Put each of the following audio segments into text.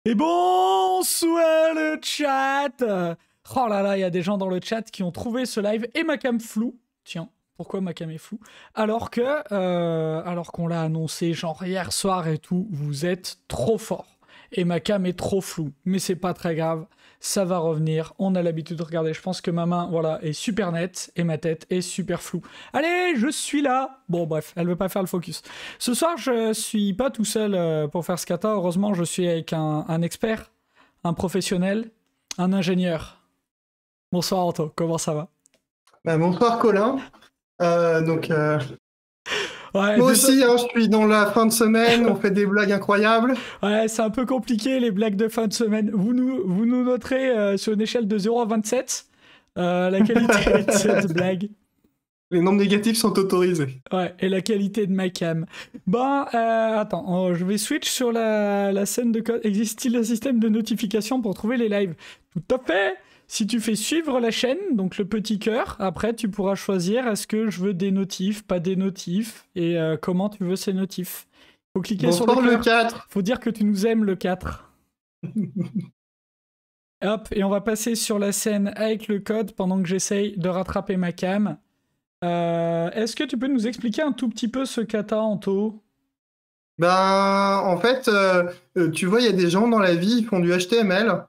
Et bonsoir le chat. Oh là là, il y a des gens dans le chat qui ont trouvé ce live et ma cam floue. Tiens, pourquoi ma cam est floue? Alors qu'on l'a annoncé genre hier soir et tout, vous êtes trop fort. Et ma cam est trop floue. Mais c'est pas très grave, ça va revenir. On a l'habitude de regarder. Je pense que ma main, voilà, est super nette et ma tête est super floue. Allez, je suis là. Bon bref, elle veut pas faire le focus. Ce soir, je suis pas tout seul pour faire ce kata. Heureusement, je suis avec un expert, un professionnel, un ingénieur. Bonsoir Anto, comment ça va? Bonsoir Colin. Ouais, moi aussi, je suis dans la fin de semaine, on fait des blagues incroyables. Ouais, c'est un peu compliqué les blagues de fin de semaine. Vous nous noterez sur une échelle de 0 à 27 la qualité de cette blague. Les nombres négatifs sont autorisés. Ouais, et la qualité de ma cam. Bon, attends, je vais switch sur la scène de code. Existe-t-il un système de notification pour trouver les lives? Tout à fait. Si tu fais suivre la chaîne, donc le petit cœur, après tu pourras choisir est-ce que je veux des notifs, pas des notifs, et comment tu veux ces notifs. Faut cliquer sur le 4. Faut dire que tu nous aimes le 4. Hop, et on va passer sur la scène avec le code pendant que j'essaye de rattraper ma cam. Est-ce que tu peux nous expliquer un tout petit peu ce kata, Anto? En fait, tu vois, il y a des gens dans la vie, ils font du HTML.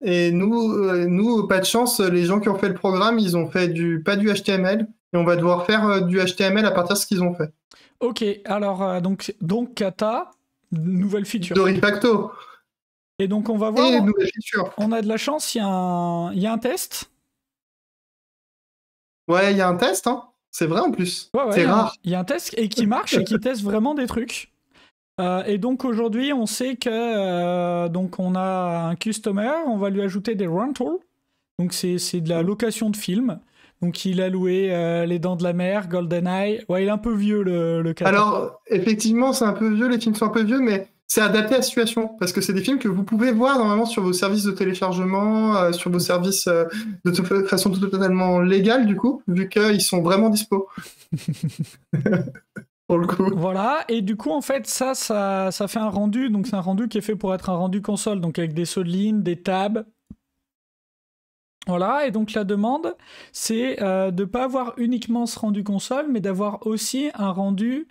Et nous, pas de chance, les gens qui ont fait le programme, ils ont fait pas du HTML. Et on va devoir faire du HTML à partir de ce qu'ils ont fait. Ok, alors, donc kata, nouvelle feature. De refacto. Et donc on va voir. Et nouvelle feature. On a de la chance, il y a un test. Ouais, il y a un test, hein. C'est vrai en plus. Ouais, c'est rare. Il y a un test et qui marche et qui teste vraiment des trucs. Et donc aujourd'hui, on sait que donc on a un customer, on va lui ajouter des rentals. Donc c'est de la location de films. Donc il a loué Les Dents de la Mer, GoldenEye. Ouais, il est un peu vieux le kata. Alors effectivement, c'est un peu vieux, les films sont un peu vieux, mais c'est adapté à la situation parce que c'est des films que vous pouvez voir normalement sur vos services de téléchargement, sur vos services de façon totalement légale du coup, vu qu'ils sont vraiment dispo. Pour le coup. Voilà, et du coup en fait ça fait un rendu, donc c'est un rendu qui est fait pour être un rendu console, donc avec des sauts de ligne, des tabs. Voilà, et donc la demande, c'est de pas avoir uniquement ce rendu console, mais d'avoir aussi un rendu,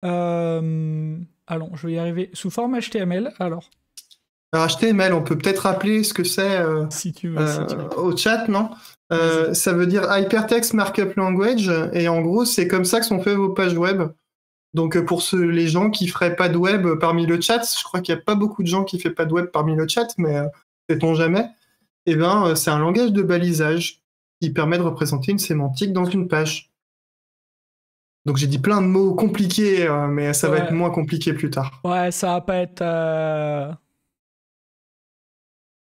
allons, je vais y arriver, sous forme HTML, alors HTML, on peut peut-être rappeler ce que c'est si tu veux. au chat, non? Ça veut dire Hypertext Markup Language, et en gros, c'est comme ça que sont faites vos pages web. Donc pour les gens qui feraient pas de web parmi le chat, je crois qu'il n'y a pas beaucoup de gens qui font pas de web parmi le chat, mais sait-on jamais, eh ben, c'est un langage de balisage qui permet de représenter une sémantique dans une page. Donc j'ai dit plein de mots compliqués, mais ça va être moins compliqué plus tard. Ouais, ça va pas être...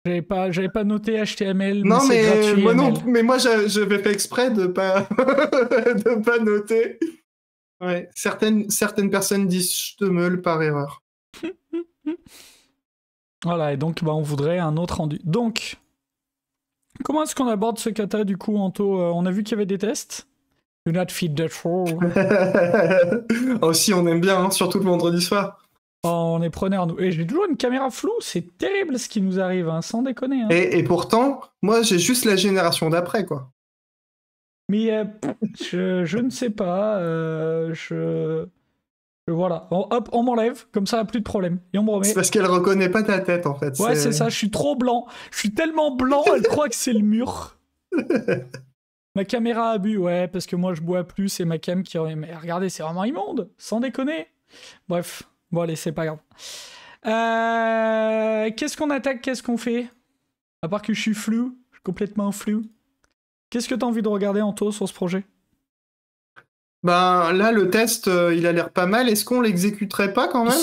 J'avais pas noté HTML, non, mais c'est gratuit. Moi non, mais moi je vais faire exprès de pas de pas noter. Ouais, certaines personnes disent Stemmeul par erreur. Voilà, et donc on voudrait un autre rendu. Donc, comment est-ce qu'on aborde ce kata du coup, Anto? On a vu qu'il y avait des tests. Do not feed the troll. Aussi, on aime bien, hein, surtout le vendredi soir. Oh, on est preneurs, nous. Et j'ai toujours une caméra floue, c'est terrible ce qui nous arrive, hein, sans déconner. Hein. Et pourtant, moi j'ai juste la génération d'après, quoi. Mais je ne sais pas, voilà. Hop, on m'enlève, comme ça, plus de problème. Et on me remet. C'est parce qu'elle reconnaît pas ta tête, en fait. Ouais, c'est ça, je suis trop blanc. Je suis tellement blanc, elle croit que c'est le mur. Ma caméra a bu, ouais, parce que moi je bois plus, c'est ma cam qui... Mais regardez, c'est vraiment immonde, sans déconner. Bref, bon allez, c'est pas grave. Qu'est-ce qu'on attaque, qu'est-ce qu'on fait? À part que je suis flou, je suis complètement flou. Qu'est-ce que t'as envie de regarder, Anto, sur ce projet? Là, le test, il a l'air pas mal. Est-ce qu'on l'exécuterait pas quand même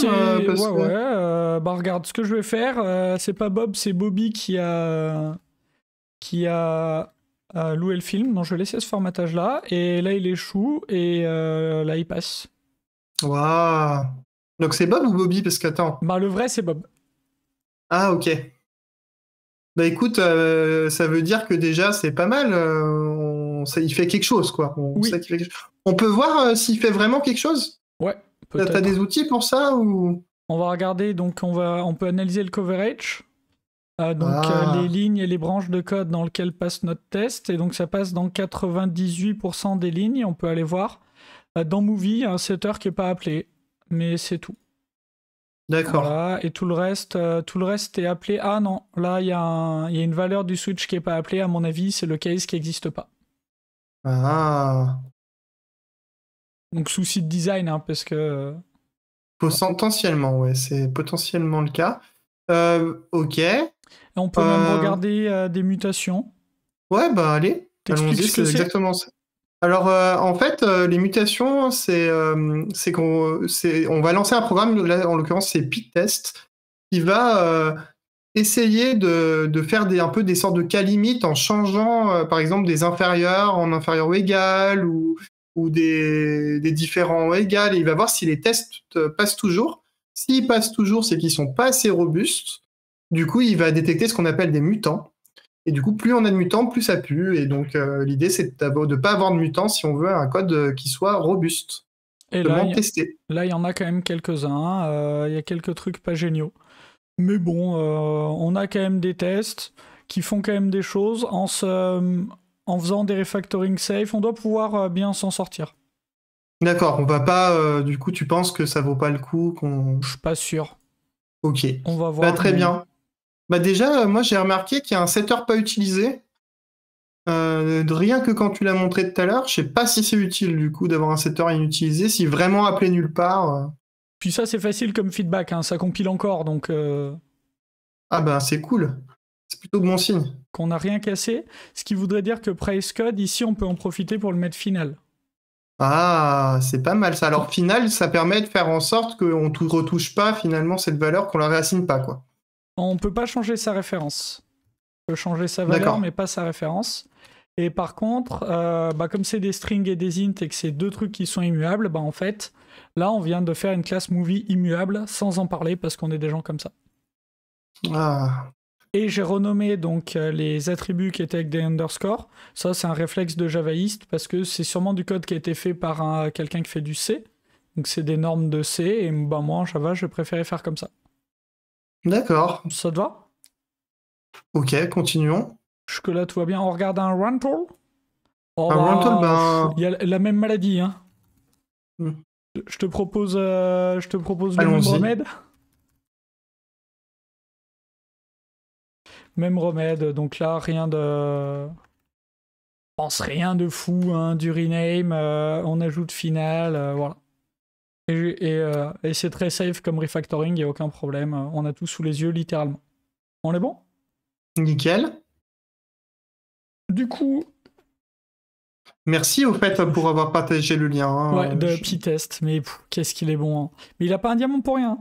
Ouais. Regarde, ce que je vais faire, c'est pas Bob, c'est Bobby qui a loué le film. Donc je vais laisser ce formatage-là. Et là, il échoue. Et là, il passe. Waouh. Donc c'est Bob ou Bobby? Parce qu'attends. Le vrai, c'est Bob. Ah, ok. Écoute, ça veut dire que déjà, c'est pas mal. Il fait quelque chose, quoi. Sait qu'il fait quelque chose. On peut voir s'il fait vraiment quelque chose? Ouais, peut-être. T'as des outils pour ça ou... On va regarder, donc on peut analyser le coverage. Les lignes et les branches de code dans lesquelles passe notre test. Et donc ça passe dans 98% des lignes. On peut aller voir. Dans Movie, il y a un setter qui n'est pas appelé. Mais c'est tout. D'accord. Voilà. Et tout le reste est appelé. Ah non, là, il y a une valeur du switch qui n'est pas appelée. À mon avis, c'est le case qui n'existe pas. Ah. Donc souci de design, hein, parce que... Potentiellement, ouais, c'est potentiellement le cas. Ok. Et on peut même regarder des mutations. Ouais, bah allez, allons-y, c'est exactement ça. Alors, en fait, les mutations, on va lancer un programme, là, en l'occurrence, c'est PyTest, qui va essayer de faire un peu des sortes de cas limites en changeant, par exemple, des inférieurs en inférieur ou égal, ou des différents égales, et il va voir si les tests passent toujours. S'ils passent toujours, c'est qu'ils sont pas assez robustes. Du coup, il va détecter ce qu'on appelle des mutants. Et du coup, plus on a de mutants, plus ça pue. Et donc, l'idée, c'est de ne pas avoir de mutants si on veut un code qui soit robuste. Et là, il y en a quand même quelques-uns. Il y a quelques trucs pas géniaux. Mais bon, on a quand même des tests qui font quand même des choses. En faisant des refactoring safe, on doit pouvoir bien s'en sortir. D'accord, on va pas... du coup, tu penses que ça vaut pas le coup qu'on... Je suis pas sûr. Ok. On va voir. Très bien. Bah déjà, moi, j'ai remarqué qu'il y a un setter pas utilisé. Rien que quand tu l'as montré tout à l'heure, je sais pas si c'est utile, du coup, d'avoir un setter inutilisé, si vraiment appelé nulle part... Puis ça, c'est facile comme feedback, hein, ça compile encore, donc... Ah bah, c'est cool. C'est plutôt bon signe. Qu'on n'a rien cassé, ce qui voudrait dire que Price Code, ici, on peut en profiter pour le mettre final. Ah, c'est pas mal ça. Alors, final, ça permet de faire en sorte qu'on ne retouche pas, finalement, cette valeur, qu'on la réassigne pas, quoi. On peut pas changer sa référence. On peut changer sa valeur, mais pas sa référence. Et par contre, comme c'est des strings et des int et que c'est deux trucs qui sont immuables, bah en fait, là, on vient de faire une classe movie immuable sans en parler parce qu'on est des gens comme ça. Ah. Et j'ai renommé donc les attributs qui étaient avec des underscores. Ça, c'est un réflexe de javaïste parce que c'est sûrement du code qui a été fait par quelqu'un qui fait du C. Donc c'est des normes de C et bah, moi en Java, je préférais faire comme ça. D'accord. Ça te va? Ok, continuons. Jusque-là, tout va bien. On regarde un rental. Un rental, il y a la même maladie, hein. Je te propose le même remède. Même remède, donc là, rien de... Je pense rien de fou, hein, du rename, on ajoute final, voilà. Et c'est très safe comme refactoring, il n'y a aucun problème, on a tout sous les yeux, littéralement. On est bon? Nickel. Du coup... Merci au fait pour avoir partagé le lien. Hein, ouais, de PyTest, mais qu'est-ce qu'il est bon. Hein. Mais il a pas un diamant pour rien.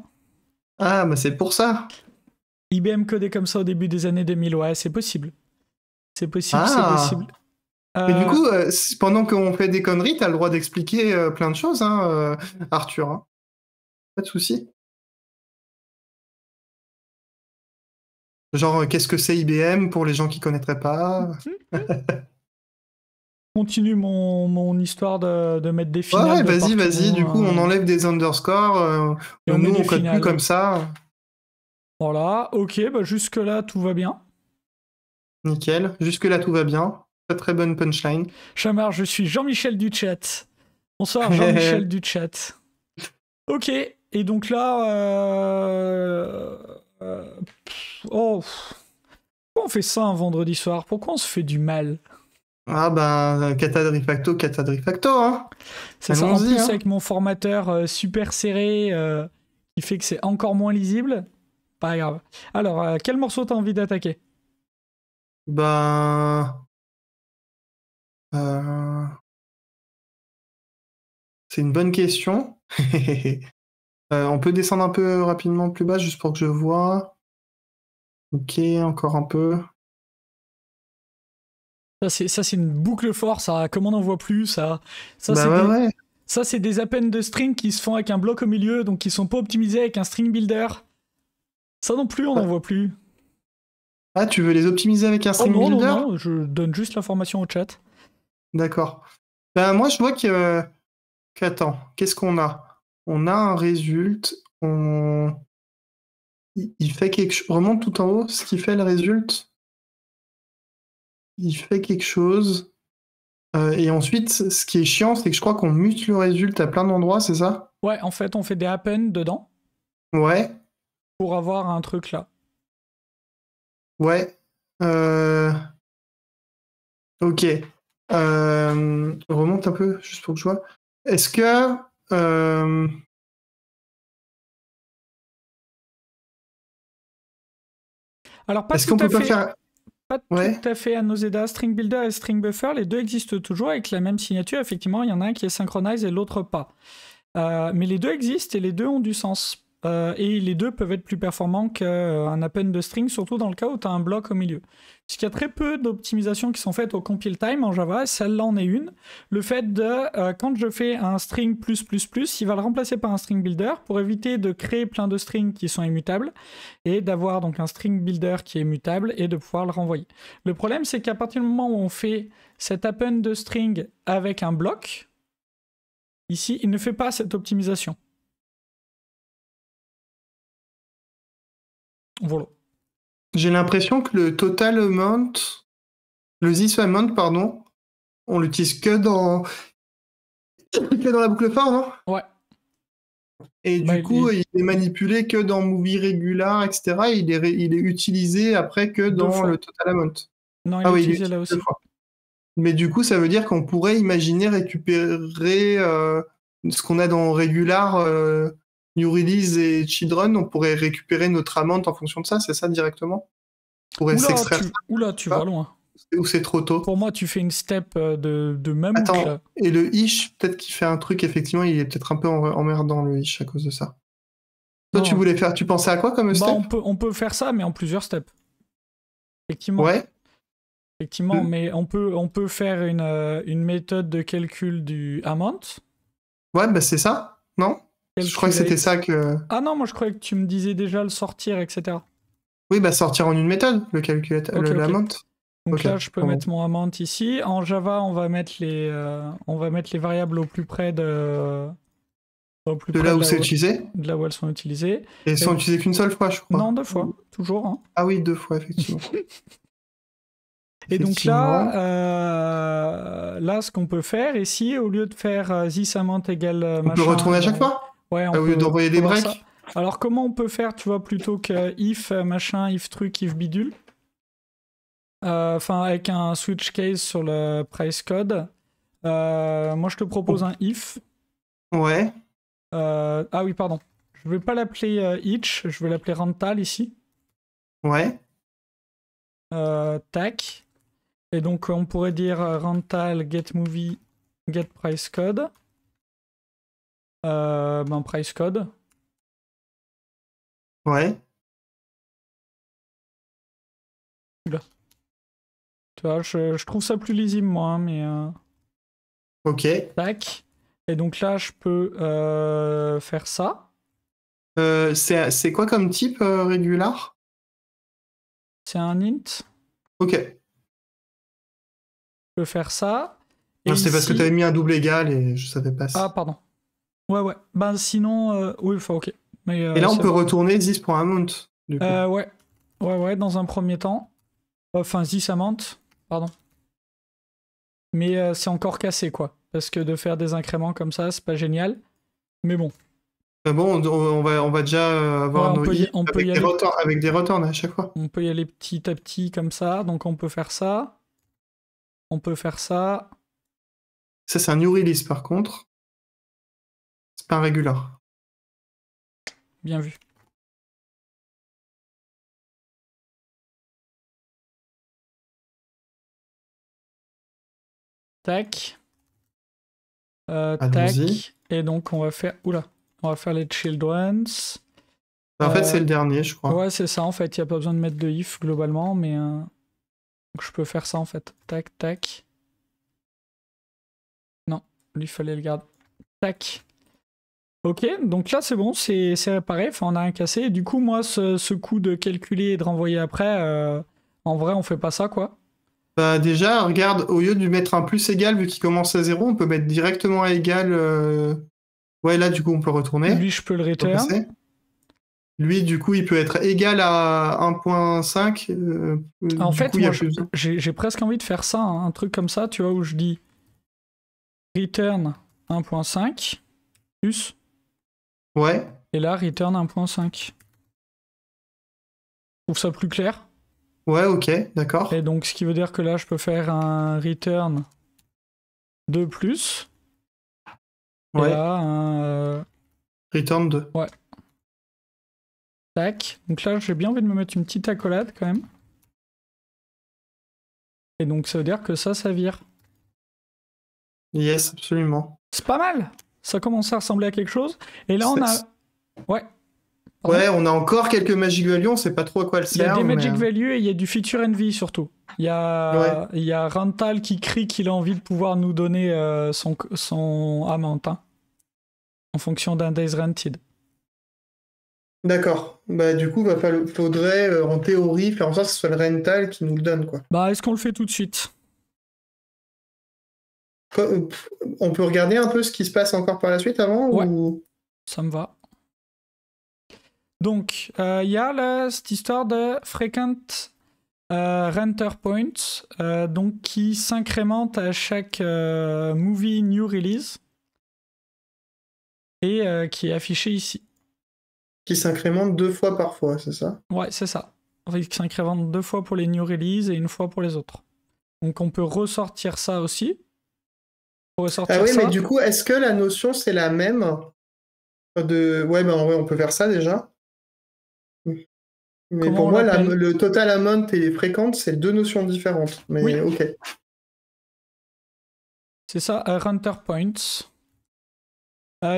Ah, bah c'est pour ça. IBM codé comme ça au début des années 2000, ouais, c'est possible. C'est possible, c'est possible. Mais du coup, pendant qu'on fait des conneries, t'as le droit d'expliquer plein de choses, hein, Arthur. Hein. Pas de souci. Genre, qu'est-ce que c'est IBM pour les gens qui connaîtraient pas? Continue mon histoire de mettre des finales. Ouais, vas-y. Du coup, on enlève des underscores. Et nous, on code plus comme ça. Voilà, ok, bah jusque-là, tout va bien. Nickel. Jusque-là, tout va bien. Très bonne punchline. Chamar, je suis Jean-Michel du chat. Bonsoir, Jean-Michel du chat. Ok, et donc là... pourquoi on fait ça un vendredi soir? Pourquoi on se fait du mal? Ah ben, cata de refacto, hein. C'est ça, en plus avec mon formateur super serré qui fait que c'est encore moins lisible. Pas grave. Alors, quel morceau t'as envie d'attaquer? Ben... C'est une bonne question. On peut descendre un peu rapidement plus bas juste pour que je vois. Ok, encore un peu. Ça c'est une boucle forte, ça. Comment on n'en voit plus, ça. Ouais. Ça, c'est des appends de string qui se font avec un bloc au milieu, donc qui sont pas optimisés avec un string builder. Ça non plus, on n'en voit plus. Ah, tu veux les optimiser avec un string builder? Non, je donne juste l'information au chat. D'accord. Ben, moi, je vois que... Attends, qu'est-ce qu'on a? On a un résulte Il fait quelque chose. Remonte tout en haut, ce qui fait le résultat. Il fait quelque chose. Et ensuite, ce qui est chiant, c'est que je crois qu'on mute le résultat à plein d'endroits, c'est ça? Ouais, en fait, on fait des happen dedans Ouais, pour avoir un truc là. ouais. Ok. Remonte un peu, juste pour que je vois. Est-ce que... Alors, pas Est-ce tout qu'on à peut pas fait. faire... Pas Ouais. tout à fait à Noseda. String Builder et String Buffer, les deux existent toujours avec la même signature. Effectivement, il y en a un qui est synchronized et l'autre pas. Mais les deux existent et les deux ont du sens. Et les deux peuvent être plus performants qu'un append de string, surtout dans le cas où tu as un bloc au milieu. Puisqu'il y a très peu d'optimisations qui sont faites au compile time en Java, celle-là en est une. Le fait de, quand je fais un string plus, il va le remplacer par un string builder pour éviter de créer plein de strings qui sont immutables et d'avoir donc un string builder qui est mutable et de pouvoir le renvoyer. Le problème, c'est qu'à partir du moment où on fait cet append de string avec un bloc, ici, il ne fait pas cette optimisation. Voilà. J'ai l'impression que le total amount, le this amount, pardon, on l'utilise que dans la boucle for, non? Ouais. Et du coup, il est manipulé que dans movie regular, etc. Et il est utilisé après que dans le total amount. Non, il est utilisé là aussi. Mais du coup, ça veut dire qu'on pourrait imaginer récupérer ce qu'on a dans regular, new release et children. On pourrait récupérer notre amount en fonction de ça, c'est ça directement? On pourrait s'extraire ça. Oula, tu vas loin. Ou c'est trop tôt? Pour moi, tu fais une step de même. Attends, et le ish, peut-être qu'il fait un truc, effectivement, il est peut-être un peu emmerdant le ish à cause de ça. Toi, tu voulais faire, tu pensais à quoi comme step? On peut faire ça, mais en plusieurs steps. Effectivement. Ouais. Effectivement, mais on peut faire une méthode de calcul du amount. Ouais, bah c'est ça, non? Je crois que c'était ça que... Ah non, moi je croyais que tu me disais déjà le sortir, etc. Oui, bah sortir en une méthode, le calculateur, l'amount. Donc là, je peux mettre mon amount ici. En Java, on va mettre les variables au plus près de... là où c'est utilisé? De là où elles sont utilisées. Et elles sont utilisées qu'une seule fois, je crois. Non, 2 fois, toujours. Hein. Ah oui, 2 fois, effectivement. Et donc là, ce qu'on peut faire ici, au lieu de faire this amount égale on peut retourner à chaque fois? Ouais, au lieu d'envoyer des breaks? Alors comment on peut faire, tu vois, plutôt que if machin, if truc, if bidule, enfin avec un switch case sur le price code, moi je te propose un if. Ouais. Ah oui, pardon. Je vais pas l'appeler each, je vais l'appeler rental ici. Ouais. Tac. Et donc on pourrait dire rental get movie get price code. Price code. Ouais. Là. Tu vois, je trouve ça plus lisible moi, hein, mais... Ok. Tac. Et donc là, je peux faire ça. C'est quoi comme type régular? C'est un int. Ok. Je peux faire ça. Non, c'est parce que tu avais mis un double égal et je savais pas. Ah, pardon. Ouais. Ben sinon, oui, enfin, ok. Mais, et là, on peut retourner this.amount. Ouais, dans un premier temps. Enfin, this amount, pardon. Mais c'est encore cassé, quoi. Parce que de faire des incréments comme ça, c'est pas génial. Mais bon. Bon, on va déjà avoir nos i avec des returns à chaque fois. On peut y aller petit à petit comme ça. Donc on peut faire ça. On peut faire ça. Ça, c'est un new release par contre. C'est pas un regular. Bien vu. Tac. Tac. Et donc on va faire... Oula. On va faire les children's. En fait, c'est le dernier, je crois. Ouais, c'est ça, en fait. Il n'y a pas besoin de mettre de if globalement, mais... Donc je peux faire ça, en fait. Tac, tac. Non, lui, il fallait le garder. Tac. Ok, donc là, c'est bon, c'est réparé. Enfin, on a un cassé. Et du coup, moi, ce coup de calculer et de renvoyer après, en vrai, on fait pas ça, quoi. Bah déjà, regarde, au lieu de lui mettre un plus égal, vu qu'il commence à 0, on peut mettre directement à égal... Ouais, là, du coup, on peut retourner. Lui, je peux le return. Lui, du coup, il peut être égal à 1.5. En du fait, coup, il y moi, a plus besoin. j'ai presque envie de faire ça, hein, un truc comme ça, tu vois, où je dis return 1.5 plus, Ouais, et là, return 1.5. Je trouve ça plus clair. ouais, ok, d'accord. Et donc, ce qui veut dire que là, je peux faire un return 2 plus, et Ouais, là, un... return 2. ouais, tac. Donc là, j'ai bien envie de me mettre une petite accolade, quand même. Et donc, ça veut dire que ça vire. Yes, absolument. C'est pas mal. Ça commence à ressembler à quelque chose. Et là, on a... Ouais, pardon. Ouais, on a encore quelques Magic Value, on sait pas trop à quoi elle Il y a sert, des mais... Magic Value et il y a du Feature Envy surtout. Il y Ouais, a Rantal qui crie qu'il a envie de pouvoir nous donner son amount, hein, en fonction d'un Days Rented. d'accord. Bah, du coup, faudrait, en théorie, faire en sorte que ce soit le rental qui nous le donne, quoi. Bah, est-ce qu'on le fait tout de suite? On peut regarder un peu ce qui se passe encore par la suite avant Ouais, ou... ça me va. Donc, il y a cette histoire de Frequent Renter Points, donc qui s'incrémente à chaque movie new release et qui est affiché ici. Qui s'incrémente 2 fois par fois, c'est ça? Ouais, c'est ça. En fait, qui s'incrémente 2 fois pour les new releases et 1 fois pour les autres. Donc on peut ressortir ça aussi. Pour ressortir Ah oui, ça. mais du coup, est-ce que la notion, c'est la même de... Ouais, bah ouais, on peut faire ça déjà. Mais Comment pour on moi, l'appelle? le total amount et les fréquentes, c'est 2 notions différentes. Mais Oui. ok. C'est ça, Renter Points.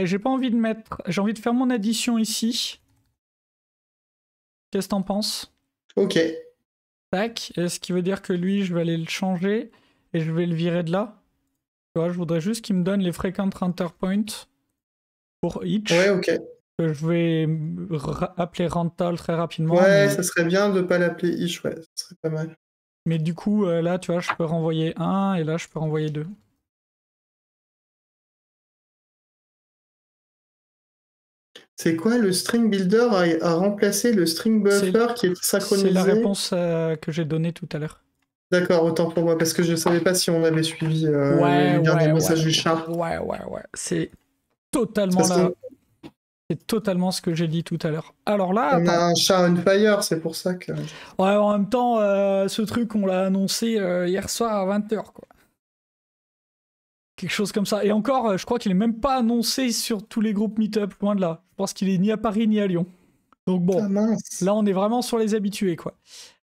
J'ai pas envie de mettre... J'ai envie de faire mon addition ici. Qu'est-ce que t'en penses? Ok. Tac. Et ce qui veut dire que lui, je vais aller le changer et je vais le virer de là. Tu vois, je voudrais juste qu'il me donne les Frequent Renter Points pour each. Ouais, ok. Que je vais appeler Rental très rapidement. Ouais, Mais... ça serait bien de pas l'appeler ish, ouais, ça serait pas mal. Mais du coup, là, tu vois, je peux renvoyer 1 et là, je peux renvoyer 2. C'est quoi le string builder a remplacé le string buffer qui est synchronisé? C'est la réponse que j'ai donnée tout à l'heure. D'accord, autant pour moi, parce que je savais pas si on avait suivi Ouais, les derniers ouais, messages ouais, du chat. ouais, ouais, ouais. C'est totalement Parce là. qu'on C'est totalement ce que j'ai dit tout à l'heure. Alors là, on a attends. un chat on fire, c'est pour ça que... Ouais, en même temps, ce truc, on l'a annoncé hier soir à 20h, quoi. Quelque chose comme ça. Et encore, je crois qu'il est même pas annoncé sur tous les groupes Meetup, loin de là. Je pense qu'il est ni à Paris ni à Lyon. Donc bon, Ah mince. là, on est vraiment sur les habitués, quoi.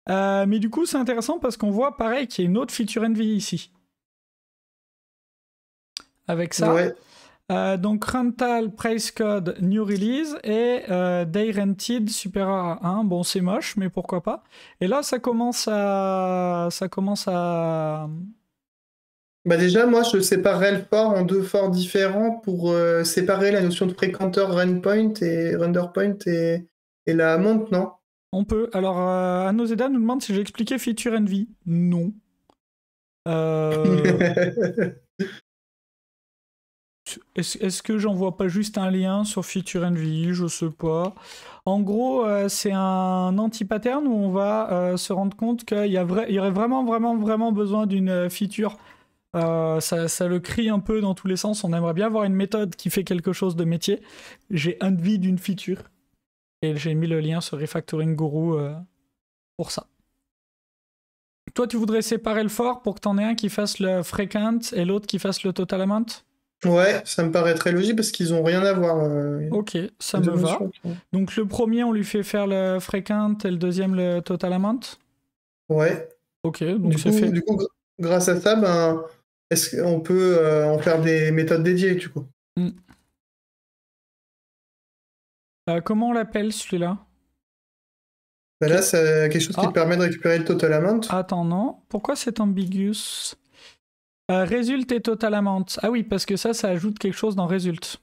Mais du coup, c'est intéressant parce qu'on voit, pareil, qu'il y a une autre feature Envy ici. Avec ça. Ouais. Donc Rental, Price Code, New Release et Day Rented supérieur à 1. Bon, c'est moche, mais pourquoi pas. Et là, ça commence à... Bah déjà, moi, je séparerais le for en 2 forts différents pour séparer la notion de fréquenteur run point et render point et la amount, non? On peut. Alors, Anoseda nous demande si j'ai expliqué Feature Envy. Non. Est-ce que j'envoie pas juste un lien sur Feature Envy? Je sais pas. En gros, c'est un anti-pattern où on va se rendre compte qu'il y aurait vraiment besoin d'une feature. Ça le crie un peu dans tous les sens. On aimerait bien avoir une méthode qui fait quelque chose de métier. J'ai envie d'une feature. Et j'ai mis le lien sur Refactoring Guru pour ça. Toi, tu voudrais séparer le for pour que t'en aies un qui fasse le frequent et l'autre qui fasse le total amount? Ouais, ça me paraît très logique parce qu'ils ont rien à voir. Ok, ça les me deux va. notions. Donc le premier, on lui fait faire le frequent et le deuxième, le total amount? Ouais. Ok, donc c'est fait. Du coup, grâce à ça, ben, est-ce qu'on peut en faire des méthodes dédiées, du coup? Mm. Comment on l'appelle celui-là? Ben là, c'est quelque chose qui te permet de récupérer le total amount. Attends, non. Pourquoi c'est ambiguous? Result et total amount. Ah oui, parce que ça ajoute quelque chose dans result.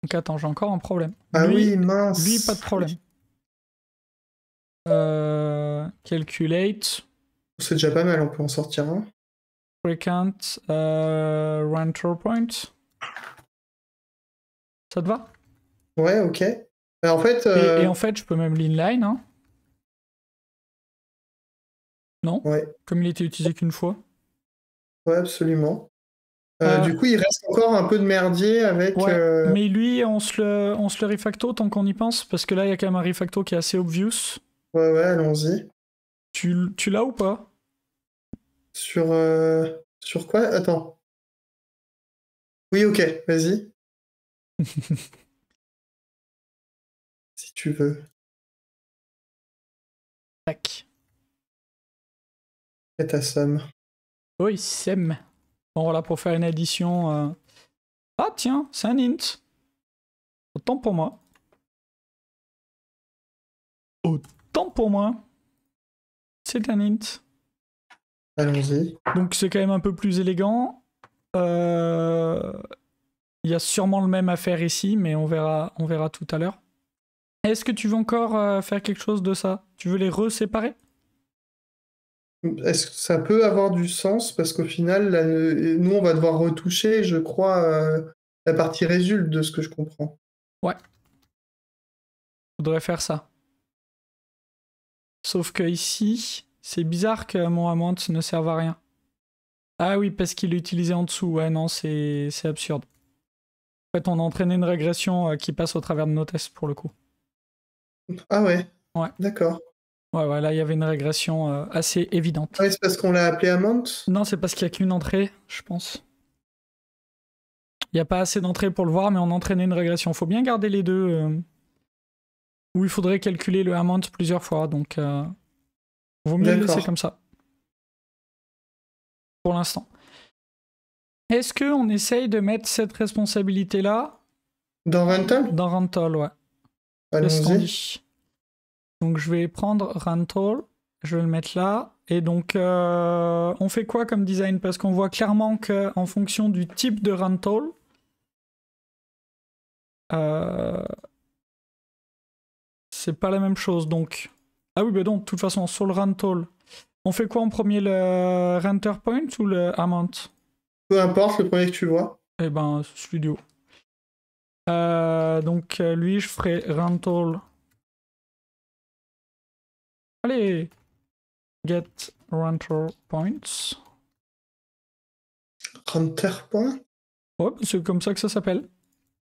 Donc attends, j'ai encore un problème. Ah lui, oui, mince. Lui, pas de problème. Calculate. C'est déjà pas mal, on peut en sortir un. Frequent renter point. Ça te va? Ouais, ok. En fait, Et en fait, je peux même l'inline, hein. Non? ouais, Comme il était utilisé qu'une fois. ouais, absolument. Euh, Du coup, il reste encore un peu de merdier avec. ouais, mais lui, on se le refacto tant qu'on y pense, parce que là, il y a quand même un refacto qui est assez obvious. Ouais, ouais, allons-y. Tu l'as ou pas? Sur quoi? Attends. Oui, ok, vas-y, si tu veux. Tac. Et ta somme. Oui, Sem. Bon, voilà, pour faire une addition. Ah, tiens, c'est un int. Autant pour moi. Autant pour moi. C'est un int. Allons-y. Donc, c'est quand même un peu plus élégant. Il y a sûrement le même à faire ici, mais on verra tout à l'heure. Est-ce que tu veux encore faire quelque chose de ça? Tu veux les reséparer? Est-ce que ça peut avoir du sens? Parce qu'au final, là, nous, on va devoir retoucher, je crois, la partie résulte de ce que je comprends. Ouais. Faudrait faire ça. Sauf que ici, c'est bizarre que mon amount ne serve à rien. Ah oui, parce qu'il est utilisé en dessous. Ouais, non, c'est absurde. En fait, on a entraîné une régression qui passe au travers de nos tests pour le coup. Ah ouais, Ouais. d'accord. Ouais, là, il y avait une régression assez évidente. Ah ouais, c'est parce qu'on l'a appelé amount? Non, c'est parce qu'il n'y a qu'une entrée, je pense. Il n'y a pas assez d'entrées pour le voir, mais on a entraîné une régression. Faut bien garder les deux. Où il faudrait calculer le amount plusieurs fois, donc vaut mieux le laisser D'accord. comme ça. Pour l'instant. Est-ce qu'on essaye de mettre cette responsabilité-là Dans rental? dans Rental, ouais. Qu'est-ce qu'on Allons-y. dit? Donc je vais prendre Rental, je vais le mettre là. Et donc on fait quoi comme design? Parce qu'on voit clairement qu'en fonction du type de Rental, c'est pas la même chose. Donc, ah oui, bah donc de toute façon sur le Rental, on fait quoi en premier, le renter point ou le amount? Peu importe, le premier que tu vois. Eh ben, studio. Donc lui, je ferai rental. Allez, get renter points. Renter point? Ouais, c'est comme ça que ça s'appelle.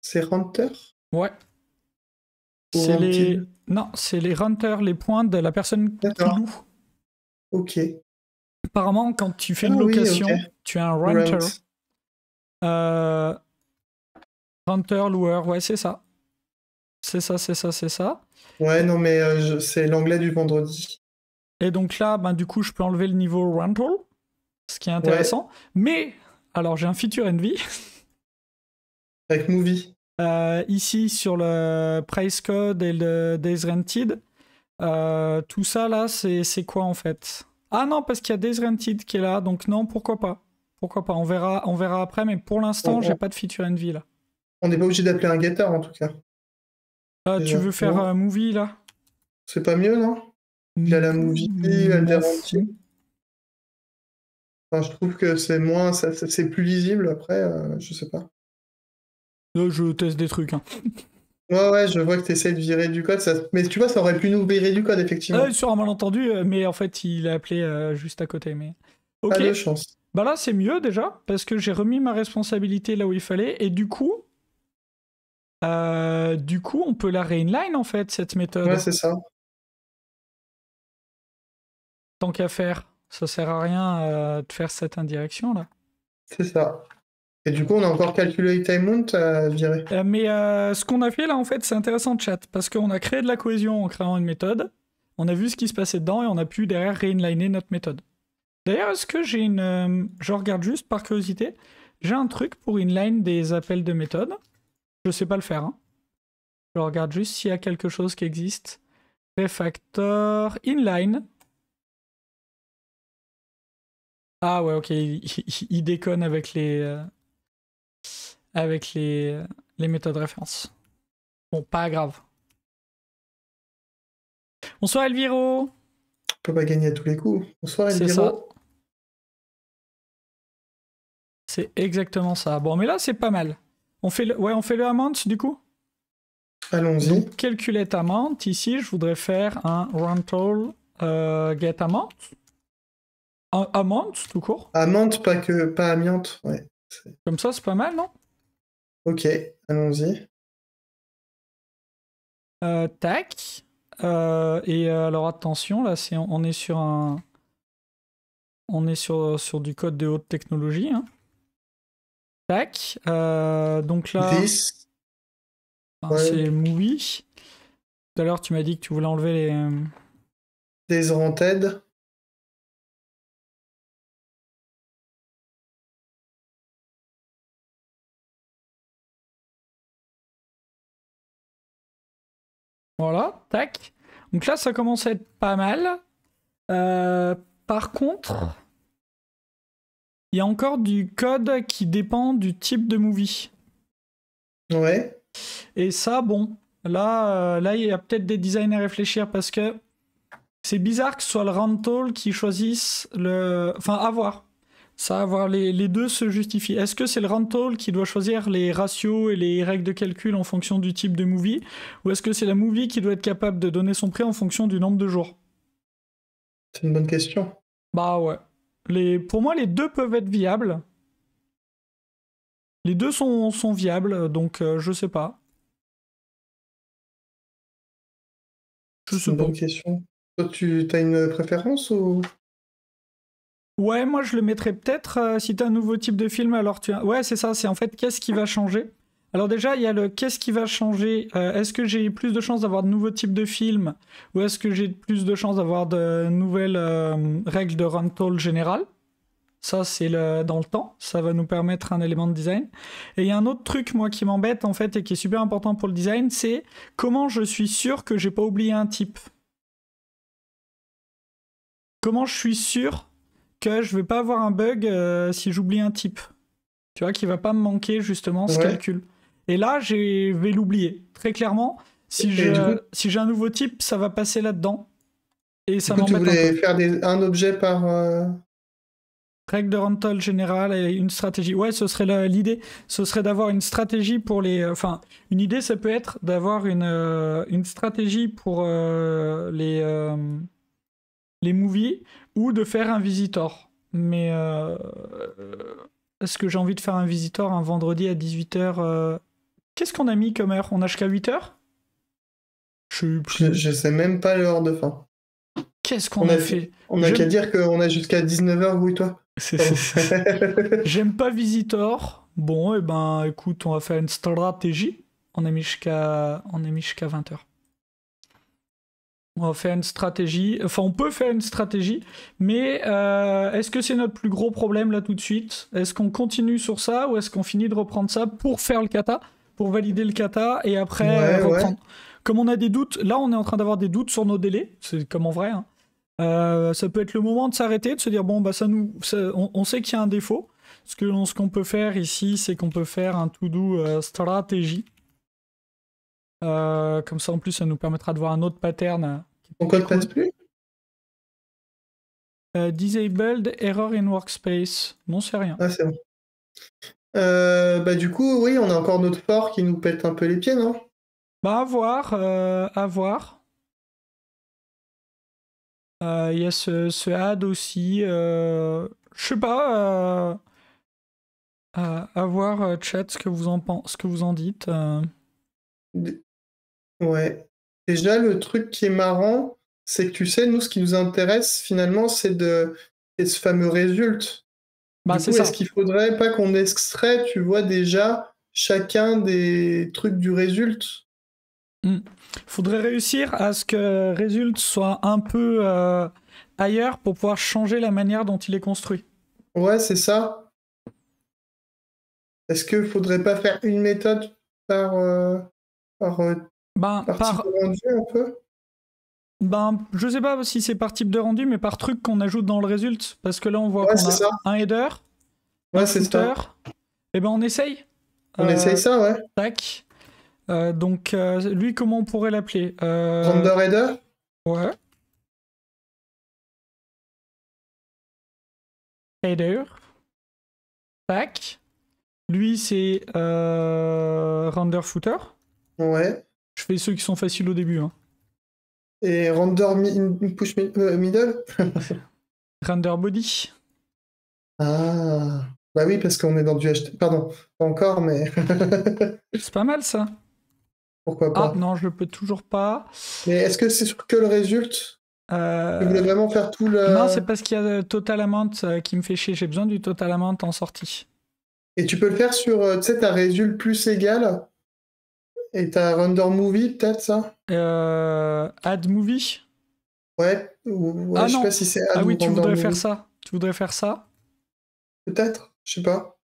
C'est renter? Ouais. Ou C'est les. rentil? Non, c'est les renters, les points de la personne qui D'accord. loue. Ok. Apparemment, quand tu fais Ah une oui, ok. location, tu as un renter. Rent. Euh, Renter, loueur, ouais, c'est ça. C'est ça, c'est ça, c'est ça. Ouais, non, mais c'est l'anglais du vendredi. Et donc là, ben, du coup, je peux enlever le niveau rental, ce qui est Ouais, intéressant. Mais, alors j'ai un feature envy. avec movie. Ici, sur le price code et le days rented, tout ça là, c'est quoi en fait? Ah non, parce qu'il y a days rented qui est là, donc non, pourquoi pas? Pourquoi pas? On verra après, mais pour l'instant, j'ai On pas de feature envy là. n'est pas obligé d'appeler un getter, en tout cas. Tu Déjà. veux faire Non? movie là? C'est pas mieux, non? Il a la movie, elle M'en garantie. fous. Enfin, je trouve que c'est moins, c'est plus lisible après, je sais pas. Là, je teste des trucs. Hein. Ouais, ouais, je vois que tu essaies de virer du code, mais tu vois, ça aurait pu nous virer du code, effectivement. Sur un malentendu, mais en fait, il a appelé juste à côté. Mais Pas ok. de chance. Bah là, c'est mieux déjà, parce que j'ai remis ma responsabilité là où il fallait, et du coup, on peut la re-inline en fait, cette méthode. Ouais, c'est ça. Tant qu'à faire, ça sert à rien de faire cette indirection là. C'est ça. Et du coup, on a encore calculé time mount à virer. Mais ce qu'on a fait là en fait, c'est intéressant de chat, parce qu'on a créé de la cohésion en créant une méthode, on a vu ce qui se passait dedans, et on a pu derrière re-inliner notre méthode. D'ailleurs, est-ce que j'ai une... je regarde juste par curiosité, j'ai un truc pour inline des appels de méthode. Je sais pas le faire, hein. Je regarde juste s'il y a quelque chose qui existe. Refactor, inline. Ah ouais, ok, il déconne avec les méthodes référence. Bon, pas grave. Bonsoir Elviro. On peut pas gagner à tous les coups. Bonsoir, C'est ça. Elviro. C'est exactement ça. Bon, mais là, c'est pas mal. On fait le amount, du coup? Allons-y. Donc, calculate amount. Ici, je voudrais faire un rental get amount. Amount, tout court. Amante, pas amiante. Ouais. Comme ça, c'est pas mal, non? Ok, allons-y. Tac. Et alors, attention, là, on est sur un... On est sur du code de haute technologie. Hein. Tac. Donc là, This. enfin, Ouais. c'est movie. Tout à l'heure, tu m'as dit que tu voulais enlever les... Desrented. Voilà, tac. Donc là, ça commence à être pas mal. Par contre, il y a encore du code qui dépend du type de movie. Ouais. Et ça, bon, là, il y a peut-être des designs à réfléchir parce que c'est bizarre que ce soit le rental qui choisisse le... Enfin, à voir. Ça, à voir, les deux se justifient. Est-ce que c'est le rental qui doit choisir les ratios et les règles de calcul en fonction du type de movie? Ou est-ce que c'est la movie qui doit être capable de donner son prix en fonction du nombre de jours? C'est une bonne question. Bah ouais. Pour moi, les deux peuvent être viables. Les deux sont viables, donc je sais pas. C'est une bonne question. Toi, tu as une préférence ou... Ouais, moi je le mettrais peut-être si t'as un nouveau type de film, alors tu as... Ouais, c'est ça, c'est en fait qu'est-ce qui va changer. Alors déjà, il y a le qu'est-ce qui va changer. Est-ce que j'ai plus de chances d'avoir de nouveaux types de films ou est-ce que j'ai plus de chances d'avoir de nouvelles règles de rental générales? Ça, c'est dans le temps. Ça va nous permettre un élément de design. Et il y a un autre truc, moi, qui m'embête, en fait, et qui est super important pour le design, c'est comment je suis sûr que j'ai pas oublié un type. Comment je suis sûr que je vais pas avoir un bug si j'oublie un type. Tu vois, qui va pas me manquer, justement, ce calcul. Et là, je vais l'oublier. Très clairement, si j'ai un nouveau type, ça va passer là-dedans. Et ça m'embête un peu. Tu voulais faire un objet par... Règle de rental générale et une stratégie. Ouais, ce serait l'idée. Ce serait d'avoir une stratégie pour les... Enfin, une idée, ça peut être d'avoir une stratégie pour les movies ou de faire un visitor. Mais est-ce que j'ai envie de faire un visitor un vendredi à 18h Qu'est-ce qu'on a mis comme heure? On a jusqu'à 8h? Je sais même pas l'heure de fin. Qu'est-ce qu'on a fait? On a qu'à dire qu'on a jusqu'à 19h, oui, toi. J'aime pas Visitor. Bon, et ben, écoute, on va faire une stratégie. On a mis jusqu'à 20h. On va faire une stratégie. Enfin, on peut faire une stratégie, mais est-ce que c'est notre plus gros problème là tout de suite? Est-ce qu'on continue sur ça ou est-ce qu'on finit de reprendre ça pour faire le kata, pour valider le kata et après reprendre? Comme on a des doutes, là on est en train d'avoir des doutes sur nos délais, c'est comme en vrai. Hein. Ça peut être le moment de s'arrêter, de se dire bon bah on sait qu'il y a un défaut. Ce qu'on peut faire ici, c'est qu'on peut faire un to-do stratégie. Comme ça en plus ça nous permettra de voir un autre pattern. Ton code passe plus? Disabled error in workspace. Non, c'est rien. Ah, c'est bon. Bah du coup, oui, on a encore notre fort qui nous pète un peu les pieds, non? Bah à voir, à voir. Il y a ce add aussi. Je sais pas. À voir, chat, ce que vous en dites. Ouais. Déjà, le truc qui est marrant, c'est que tu sais, nous, ce qui nous intéresse finalement, c'est ce fameux résulte. Bah, du coup, est-ce qu'il faudrait pas qu'on extrait, tu vois, déjà chacun des trucs du résulte? Faudrait réussir à ce que résulte soit un peu ailleurs pour pouvoir changer la manière dont il est construit. Ouais, c'est ça. Est-ce qu'il faudrait pas faire une méthode par type de rendu un peu? Je sais pas si c'est par type de rendu, mais par truc qu'on ajoute dans le résulte. Parce que là, on voit qu'on a un header, un footer. Et ben, on essaye. On essaye ça, ouais. Tac. Donc, lui, comment on pourrait l'appeler Render header? Ouais. Header. Tac. Lui, c'est render footer. Ouais. Je fais ceux qui sont faciles au début. Hein. Et push middle? Render body. Ah, bah oui, parce qu'on est dans du HTML. Pardon, pas encore, mais C'est pas mal ça. pourquoi Ah pas. non, je le peux toujours pas. Mais est-ce que c'est sur que le résulte? Tu voulais vraiment faire tout le... Non, c'est parce qu'il y a le total amount qui me fait chier. J'ai besoin du total amount en sortie. Et tu peux le faire sur, tu sais, ta résulte plus égale et ta render movie, peut-être ça? Add movie. Ouais, ouais, Ah je sais non. pas si c'est add Ah ou oui, tu render voudrais movie. faire ça. Tu voudrais faire ça. Peut-être, je sais pas.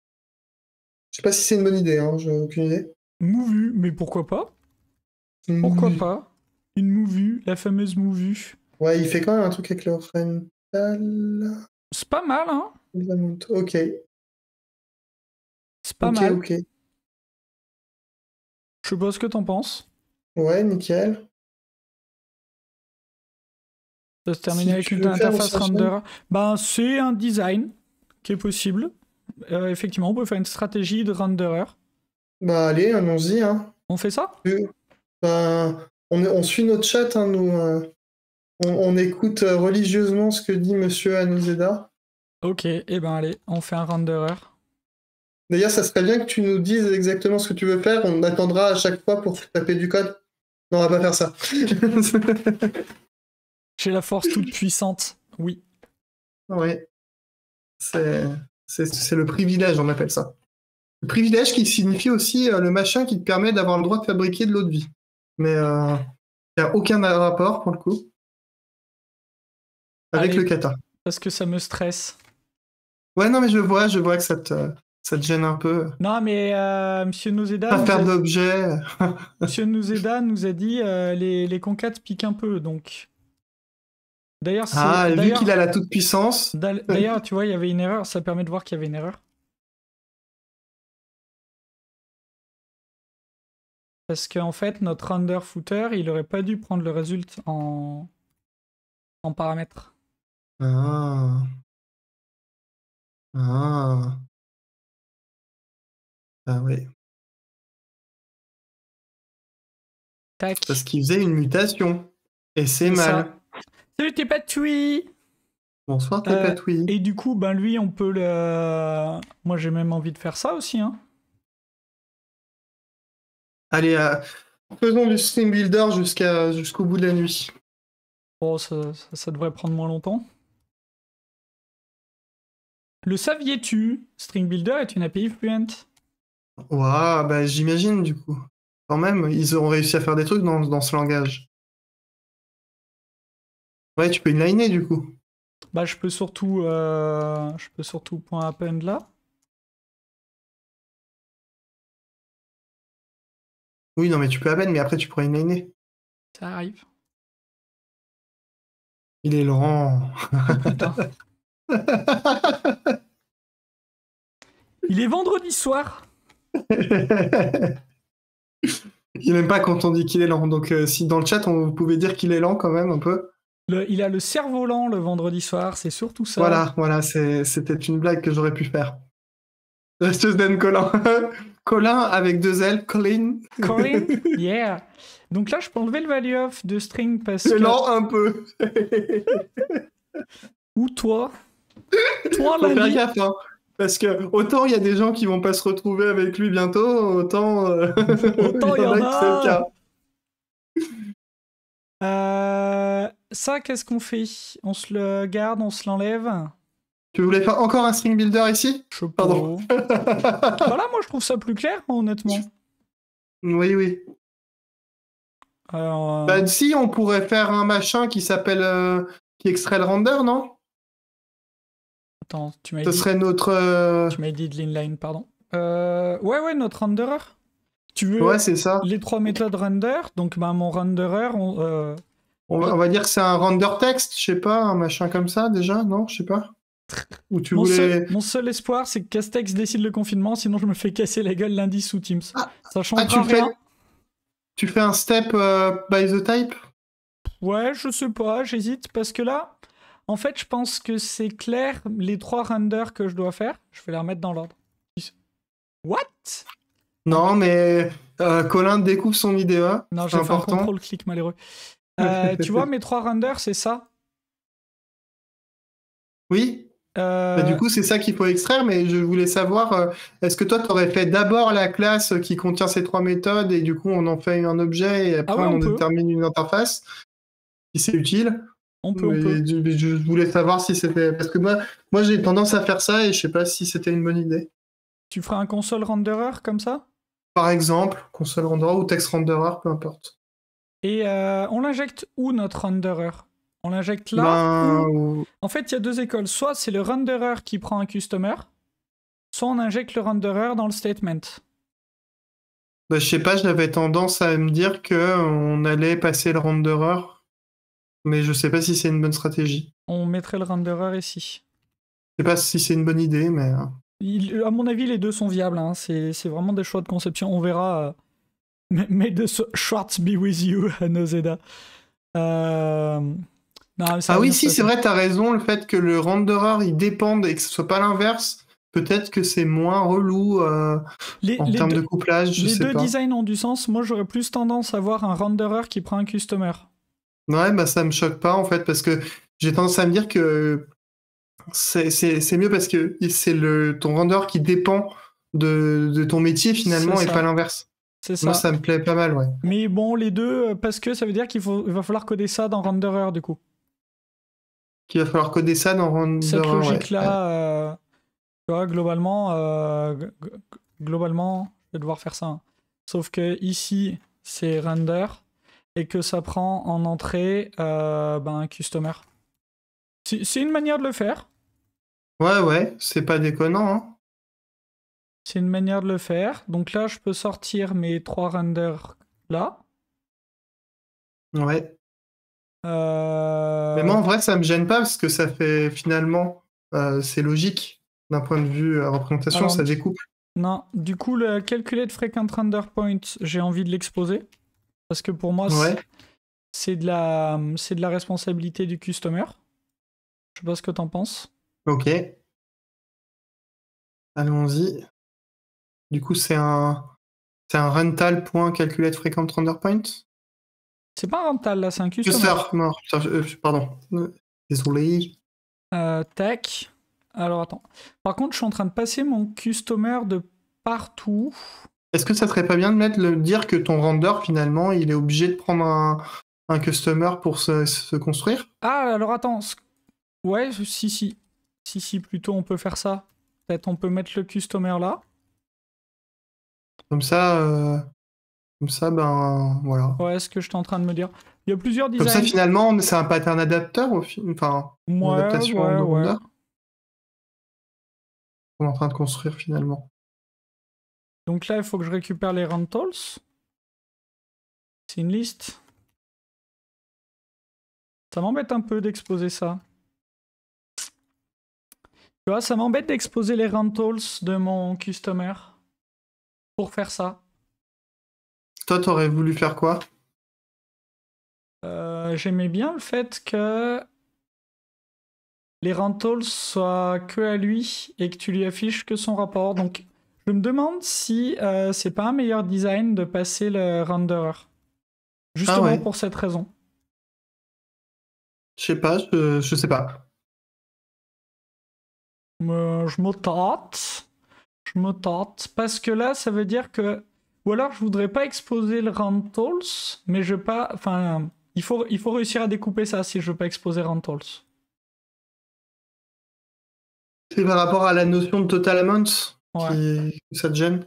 Je sais pas si c'est une bonne idée, hein, j'ai aucune idée. Move, mais pourquoi pas? Pourquoi Movie. pas? Une move, la fameuse move. Ouais, il fait quand même un truc avec le rental. C'est pas mal, hein? Ok, C'est pas ok, mal. ok. Je sais pas ce que t'en penses. Ouais, nickel. Ça se termine Si avec tu une veux faire interface aussi render. Ben, c'est un design qui est possible. Effectivement, on peut faire une stratégie de renderer. bah allez, allons-y, hein. On fait ça? Ben, on suit notre chat, hein, nous. On écoute religieusement ce que dit Monsieur Anuzeda. Ok, et ben allez, on fait un renderer. D'ailleurs, ça serait bien que tu nous dises exactement ce que tu veux faire. On attendra à chaque fois pour taper du code. Non, on va pas faire ça. J'ai la force toute puissante. Oui. Oui, c'est le privilège, on appelle ça. Le privilège qui signifie aussi le machin qui te permet d'avoir le droit de fabriquer de l'eau de vie. Mais il n'y a aucun rapport pour le coup avec Allez, le kata. parce que ça me stresse. Ouais, non, mais je vois que ça te gêne un peu. Non, mais Monsieur Nozeda Pas nous faire a... d'objets. Monsieur Nozeda nous a dit les concats piquent un peu, donc... D'ailleurs, Ah, vu qu'il a la toute-puissance. D'ailleurs, tu vois, il y avait une erreur. Ça permet de voir qu'il y avait une erreur. Parce qu'en fait, notre render footer, il aurait pas dû prendre le résultat en paramètres. Ah. Ah. Ah oui. Tac. Parce qu'il faisait une mutation. Et c'est mal. Ça. Salut tes patouilles. Bonsoir, tes patouilles. Et du coup, ben lui, on peut le... Moi, j'ai même envie de faire ça aussi, hein. Allez, faisons du Stream Builder jusqu'au bout de la nuit. Bon, ça devrait prendre moins longtemps. Le saviez-tu? String Builder est une API Fluent. Waouh, bah j'imagine du coup. Quand même, ils auront réussi à faire des trucs dans ce langage. Ouais, tu peux inliner du coup. Bah, je peux surtout point append là. Oui, non, mais tu peux append, mais après tu pourras inliner. Ça arrive. Il est lent. Putain. Il est vendredi soir. Il n'aime pas quand on dit qu'il est lent. Donc si dans le chat on pouvait dire qu'il est lent quand même un peu. Il a le cerveau lent le vendredi soir, c'est surtout ça. Voilà, c'était une blague que j'aurais pu faire. Je te donne Colin. Colin avec 2 L, Colin. Colin, yeah. Donc là, je peux enlever le value of de string parce C'est que... lent un peu. Ou toi. Toi, Faut faire lundi. gaffe, hein. Parce que autant il y a des gens qui vont pas se retrouver avec lui bientôt, autant Autant il y en qui c'est le cas. Ça, qu'est-ce qu'on fait? On se le garde, on se l'enlève? Tu voulais faire encore un string builder ici? Je sais pas. Pardon. Voilà, moi je trouve ça plus clair, honnêtement. Oui. Alors, Bah si, on pourrait faire un machin qui s'appelle... qui extrait le render, non? Attends, tu m'as Ce dit... serait notre... Tu m'as dit de l'inline, pardon. Ouais, notre renderer. Tu veux Ouais, c'est ça. les 3 méthodes render, donc bah, mon renderer... On va dire que c'est un render text, je sais pas, un machin comme ça déjà, non? Je sais pas. Ou tu voulais... Mon seul espoir, c'est que Castex décide le confinement, sinon je me fais casser la gueule lundi sous Teams. Ça changera rien. Tu fais un step by the type? Ouais, je sais pas, j'hésite, parce que là, en fait, je pense que c'est clair, les 3 renders que je dois faire, je vais les remettre dans l'ordre. What? Non, mais Colin découvre son IDEA. Non, c'est j'ai fait un important. contrôle-clic malheureux. Tu vois mes 3 renders, c'est ça? Oui. Bah, du Euh, coup, c'est ça qu'il faut extraire, mais je voulais savoir, est-ce que toi, tu aurais fait d'abord la classe qui contient ces 3 méthodes et du coup, on en fait un objet et Ah après, ouais, on on en peut. détermine une interface, si c'est utile. On peut, on peut. Mais je voulais savoir si c'était... Parce que moi j'ai tendance à faire ça et je sais pas si c'était une bonne idée. Tu feras un console renderer comme ça? Par exemple, console renderer ou text renderer, peu importe. Et on l'injecte où notre renderer? On l'injecte là Ben, ou... En fait, il y a 2 écoles. Soit c'est le renderer qui prend un customer, soit on injecte le renderer dans le statement. je sais pas, j'avais tendance à me dire que on allait passer le renderer, mais je sais pas si c'est une bonne stratégie. On mettrait le renderer ici. Je sais pas si c'est une bonne idée, mais... À mon avis, les deux sont viables. Hein. C'est vraiment des choix de conception. On verra. May the Schwartz be with you, Nozeda. Non, mais ça Ah va oui, bien se si, c'est passer. vrai, t'as raison, le fait que le renderer, il dépende et que ce soit pas l'inverse, peut-être que c'est moins relou Les, en les termes de deux, couplage, je les sais deux pas. designs ont du sens. Moi, j'aurais plus tendance à avoir un renderer qui prend un customer. Ouais, bah ça me choque pas en fait, parce que j'ai tendance à me dire que c'est mieux parce que c'est ton render qui dépend de ton métier C'est finalement et pas ça. l'inverse. C'est Moi, ça. ça me plaît pas mal, ouais. Mais bon, les deux, parce que ça veut dire il va falloir coder ça dans renderer, du coup. Qu'il va falloir coder ça dans Cette renderer, ouais. logique-là, tu vois, globalement, je vais devoir faire ça. Hein. Sauf que ici, c'est render et que ça prend en entrée un customer. C'est une manière de le faire. Ouais, ouais, c'est pas déconnant, hein. C'est une manière de le faire. Donc là, je peux sortir mes 3 renders là. Ouais. Mais moi, Euh, en vrai, ça me gêne pas parce que ça fait finalement, c'est logique d'un point de vue représentation, Alors, ça découpe. non, du coup, le calculate frequent render point, j'ai envie de l'exposer. Parce que pour moi, Ouais, c'est de la responsabilité du customer. Je sais pas ce que t'en penses. ok. Allons-y. Du coup, c'est un rental.calculate frequent render point. C'est pas un rental là, c'est un customer. Cursor, non, putain, pardon. Désolé. Tac. Alors attends. Par contre, je suis en train de passer mon customer de partout. Est-ce que ça serait pas bien de dire que ton render, finalement, il est obligé de prendre un customer pour se construire? Ah, alors attends. Ouais, si, si. Si, si, plutôt on peut faire ça. Peut-être on peut mettre le customer là. Comme ça, ben voilà. Ouais, ce que je suis en train de me dire. Il y a plusieurs Comme ça, designs. finalement, c'est un pattern adapteur, enfin, une Ouais, adaptation ouais, de ouais. render qu'on est en train de construire finalement. Donc là, il faut que je récupère les rentals. C'est une liste. Ça m'embête un peu d'exposer ça. Tu vois, ça m'embête d'exposer les rentals de mon customer pour faire ça. Toi, t'aurais voulu faire quoi? J'aimais bien le fait que les rentals soient que à lui et que tu lui affiches que son rapport. Donc, je me demande si c'est pas un meilleur design de passer le renderer. Ah Justement ouais, pour cette raison. je sais pas, je sais pas. Je me tâte. Je me tâte. Parce que là, ça veut dire que. Ou alors, je voudrais pas exposer le rentals, mais je pas. Enfin, il faut réussir à découper ça si je veux pas exposer rentals. C'est par rapport à la notion de total amount Ouais. que ça te gêne?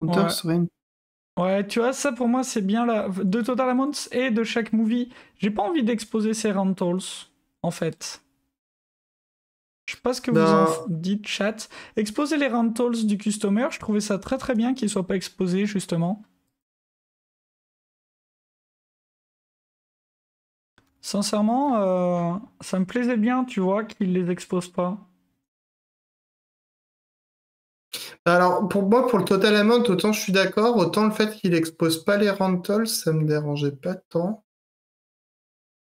Counter Ouais. serait une... Ouais, tu vois, ça pour moi, c'est bien là. De Total Amounts et de chaque movie. J'ai pas envie d'exposer ces rentals, en fait. Je sais pas ce que vous en Ben, dites, chat. Exposer les rentals du customer, je trouvais ça très très bien qu'ils soient pas exposés, justement. Sincèrement, ça me plaisait bien, tu vois, qu'ils les exposent pas. alors, pour moi, pour le total amount, autant je suis d'accord, autant le fait qu'il expose pas les rentals, ça me dérangeait pas tant.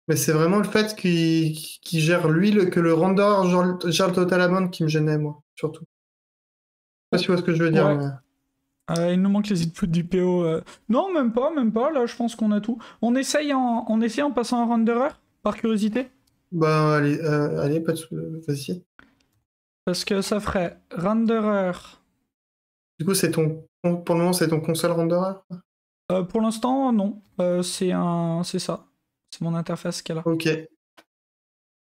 Mais c'est vraiment le fait qu'il gère lui, que le render gère le total amount qui me gênait, moi, surtout. Je sais pas si tu vois ce que je veux dire, Ouais. mais... Il nous manque les inputs du PO. Non, même pas. Là, je pense qu'on a tout. On essaye en passant un renderer, par curiosité. Bah, allez, pas de vas-y. Parce que ça ferait renderer. Du coup, pour le moment, c'est ton console renderer? Pour l'instant, non. C'est ça. C'est mon interface qu'elle a. Ok.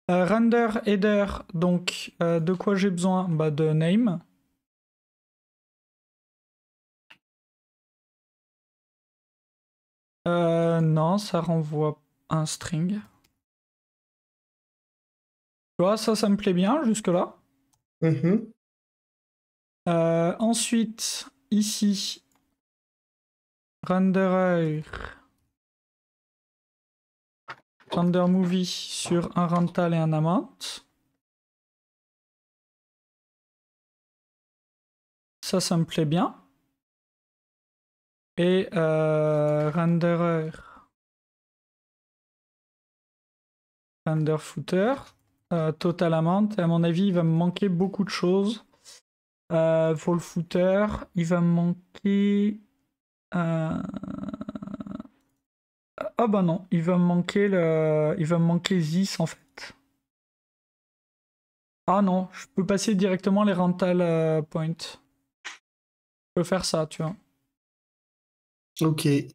Render header, donc de quoi j'ai besoin? Bah, de name. Non, ça renvoie un string. Tu vois, ça me plaît bien jusque-là. Mhm. Ensuite, ici, renderer render movie sur un rental et un amount. Ça me plaît bien. Et renderer render footer, total amount. Et à mon avis, il va me manquer beaucoup de choses. Pour le footer, il va me manquer. Ah bah non, il va me manquer this en fait. Ah non, je peux passer directement les rental points. Je peux faire ça, tu vois. Ok. Je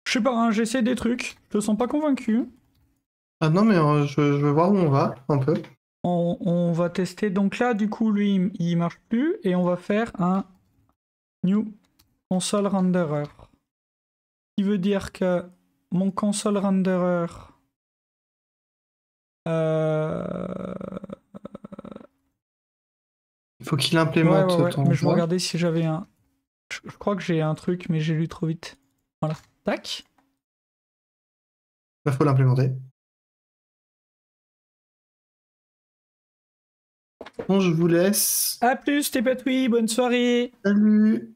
sais pas, hein, j'essaie des trucs. Je te sens pas convaincu. Ah non, mais je veux voir où on va, un peu. On va tester. Donc là, du coup, lui, il marche plus. Et on va faire un new console renderer. Ce qui veut dire que mon console renderer... Il faut qu'il implémente Ouais. ton Mais je vais jeu. regarder si j'avais un... Je crois que j'ai un truc, mais j'ai lu trop vite. Voilà. Tac. Il faut l'implémenter. Bon, je vous laisse. A plus, tes patouilles, bonne soirée. Salut.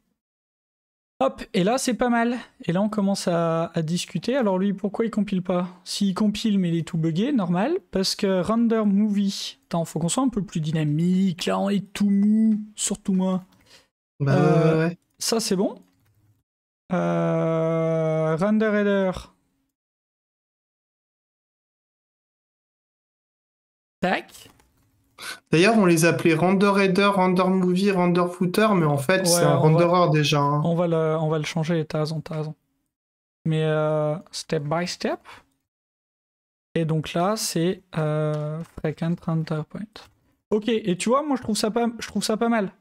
Hop, et là c'est pas mal. Et là on commence à discuter. Alors lui, pourquoi il compile pas? S'il compile mais il est tout buggé, normal. Parce que render movie. Attends, faut qu'on soit un peu plus dynamique. Là on est tout mou, surtout moi. Bah ouais. Ça c'est bon. Render header. Tac. D'ailleurs, on les appelait render header, render movie, render footer, mais en fait, c'est Ouais, un renderer déjà. Hein. On va le changer, t'as raison. Mais step by step. Et donc là, c'est frequent render point. Ok, et tu vois, moi je trouve ça pas mal.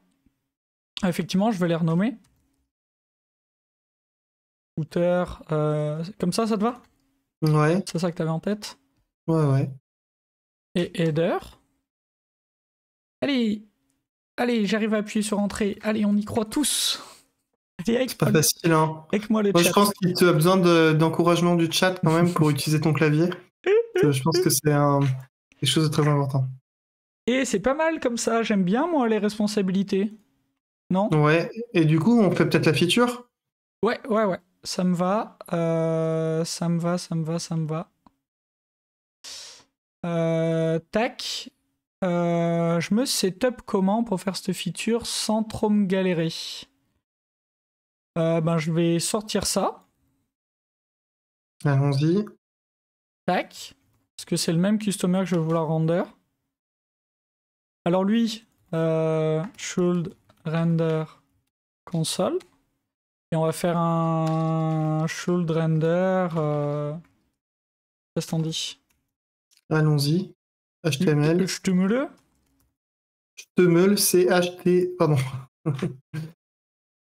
Effectivement, je vais les renommer. Footer, comme ça te va? Ouais, C'est ça que t'avais en tête? ouais. Et header. Allez, j'arrive à appuyer sur entrée. Allez, on y croit tous. Allez, C'est pas facile, hein. avec moi le Moi, chat. je pense qu'il te a besoin d'encouragement du chat quand même pour utiliser ton clavier. Je pense que c'est quelque chose de très important. Et c'est pas mal comme ça, j'aime bien moi les responsabilités. Non? Ouais, et du coup, on fait peut-être la feature? Ouais. Ça me va. Ça me va. Tac. Je me setup comment pour faire cette feature sans trop me galérer? Ben, je vais sortir ça. Allons-y. Tac. Parce que c'est le même customer que je vais vouloir render. Alors lui, should render console. Et on va faire un should render... Qu'est-ce qu'on dit? Allons-y. HTML. HTML. HTML, c'est HT... Pardon.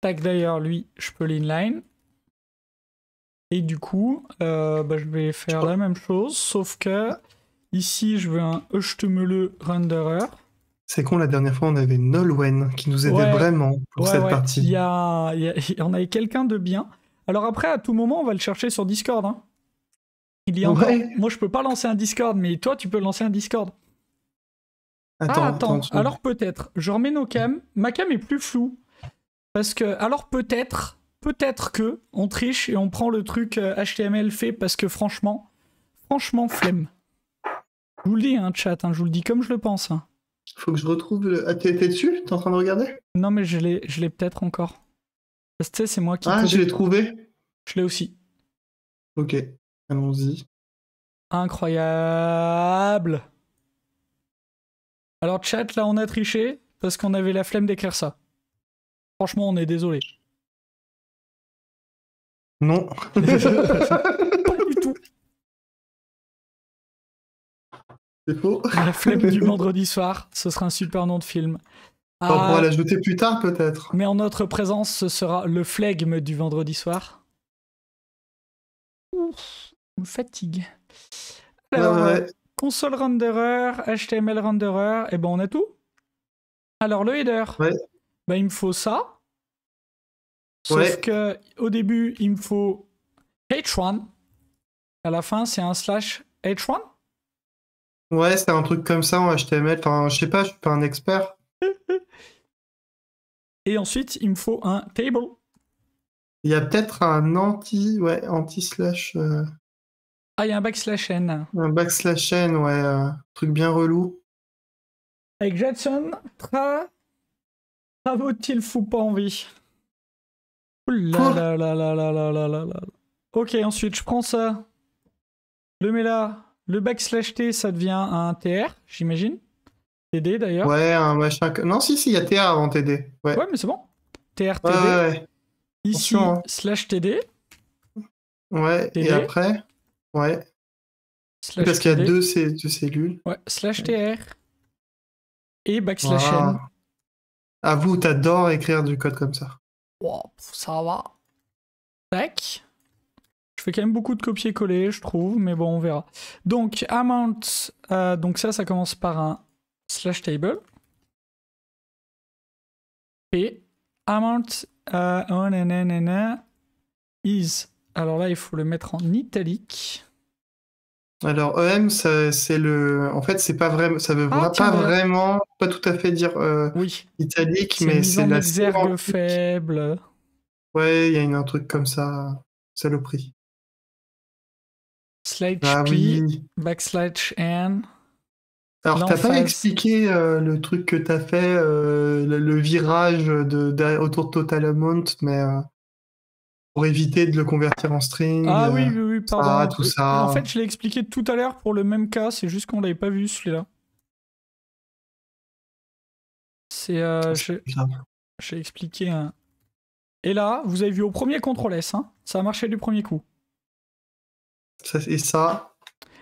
Tac, d'ailleurs, lui, je peux l'inline. Et du coup, bah, je vais faire la même chose, sauf que ici, je veux un HTML renderer. C'est con, la dernière fois, on avait Nolwenn qui nous aidait vraiment pour cette partie. On avait quelqu'un de bien. Alors après, à tout moment, on va le chercher sur Discord. Hein. Il y a encore... Moi, je peux pas lancer un Discord, mais toi, tu peux lancer un Discord. Attends. Alors peut-être, je remets nos cams. Ma cam est plus floue. Parce que, alors peut-être que on triche et on prend le truc HTML fait parce que franchement, flemme. Je vous le dis, hein, chat, hein, je vous le dis comme je le pense. Hein. Faut que je retrouve le... Ah, t'es dessus? T'es en train de regarder? Non, mais je l'ai peut-être encore. Parce que tu sais, c'est moi qui Ah, je codais. l'ai trouvé. Je l'ai aussi. Ok, allons-y. Incroyable. Alors, chat, là, on a triché parce qu'on avait la flemme d'écrire ça. Franchement, on est désolé. Non. Pas du tout. C'est faux. La flemme du vendredi soir, ce sera un super nom de film. On pourra l'ajouter plus tard, peut-être. Mais en notre présence, ce sera le flegme du vendredi soir. Ouf, me fatigue. Alors, Ouais. console renderer, HTML renderer, et ben on a tout. Alors le header, Ouais. Ben, il me faut ça. Sauf Ouais. que au début, il me faut h1. À la fin, c'est un slash h1. Ouais, c'est un truc comme ça en HTML. Enfin, je sais pas, je suis pas un expert. Et ensuite, il me faut un table. Il y a peut-être un anti-slash, Ah, il y a un backslash n. un backslash n, ouais, truc bien relou. Avec Jetson, travaux-il fou pas envie. Oula là là là là là là là là. Ok, ensuite, je prends ça. Le mets là. Le backslash t, ça devient un tr, j'imagine. TD d'ailleurs. Ouais, un machin. Non, si, il y a TR avant TD. Ouais, Ouais, mais c'est bon. TR, TD. ouais. Ici, Attention, hein. slash TD. Ouais, TD. et après, ouais. Slash parce qu'il y a TD. deux cellules. Ouais, slash TR. Et backslash Wow. N. Avoue, t'adores écrire du code comme ça. Wow, ça va. Tac. Je fais quand même beaucoup de copier-coller, je trouve, mais bon, on verra. Donc, amount, donc ça commence par un slash table. Et amount is. Alors là, il faut le mettre en italique. Alors, EM, c'est le. En fait, c'est pas vraiment. Ça veut Ah, tiens, pas d'ailleurs. vraiment, pas tout à fait dire Oui. italique, C'est mais mise c'est en la exergue sémantique. faible. Ouais, il y a un truc comme ça. Saloperie. Slash Ah p, oui. backslash n. Alors, t'as pas L'emphase. expliqué le truc que t'as fait, le virage autour de Total Amount, mais pour éviter de le convertir en string. Ah oui, pardon. Tout En ça. fait, je l'ai expliqué tout à l'heure pour le même cas, c'est juste qu'on l'avait pas vu celui-là. C'est. J'ai expliqué un. Et là, vous avez vu au premier CTRL S, hein, ça a marché du premier coup. Et ça,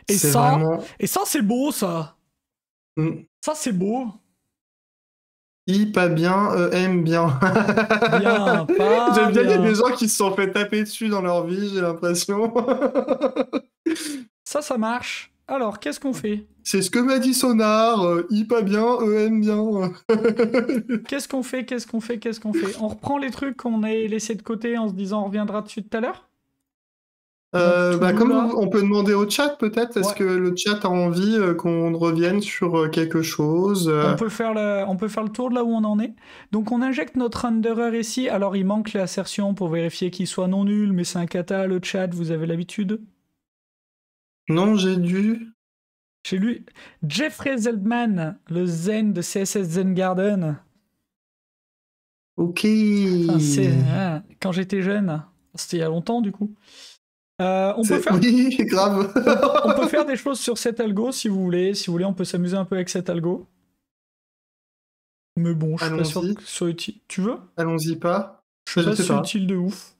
Et c'est ça, vraiment. et ça c'est beau, ça. Ça c'est beau. I pas bien, M bien. Bien, pas J'aime bien, il y a bien. des gens qui se sont fait taper dessus dans leur vie, j'ai l'impression. Ça marche. Alors, qu'est-ce qu'on fait? C'est ce que m'a dit Sonar, I pas bien, M bien. Qu'est-ce qu'on fait? On reprend les trucs qu'on a laissés de côté en se disant on reviendra dessus tout à l'heure? Comme on peut demander au chat peut-être, est-ce Ouais. que le chat a envie qu'on revienne sur quelque chose On peut faire le tour de là où on en est. Donc on injecte notre renderer ici. Alors il manque l'assertion pour vérifier qu'il soit non nul, mais c'est un kata, le chat, vous avez l'habitude. Non, j'ai dû. J'ai lu Jeffrey Zeldman, le zen de CSS Zen Garden. Ok. Enfin, quand j'étais jeune, c'était il y a longtemps du coup. On peut faire... Oui, grave. on peut faire des choses sur cet algo si vous voulez. Si vous voulez, on peut s'amuser un peu avec cet algo. Mais bon, je suis pas sûr que ce soit utile. Tu veux? Allons-y pas. Je sais pas si c'est utile de ouf.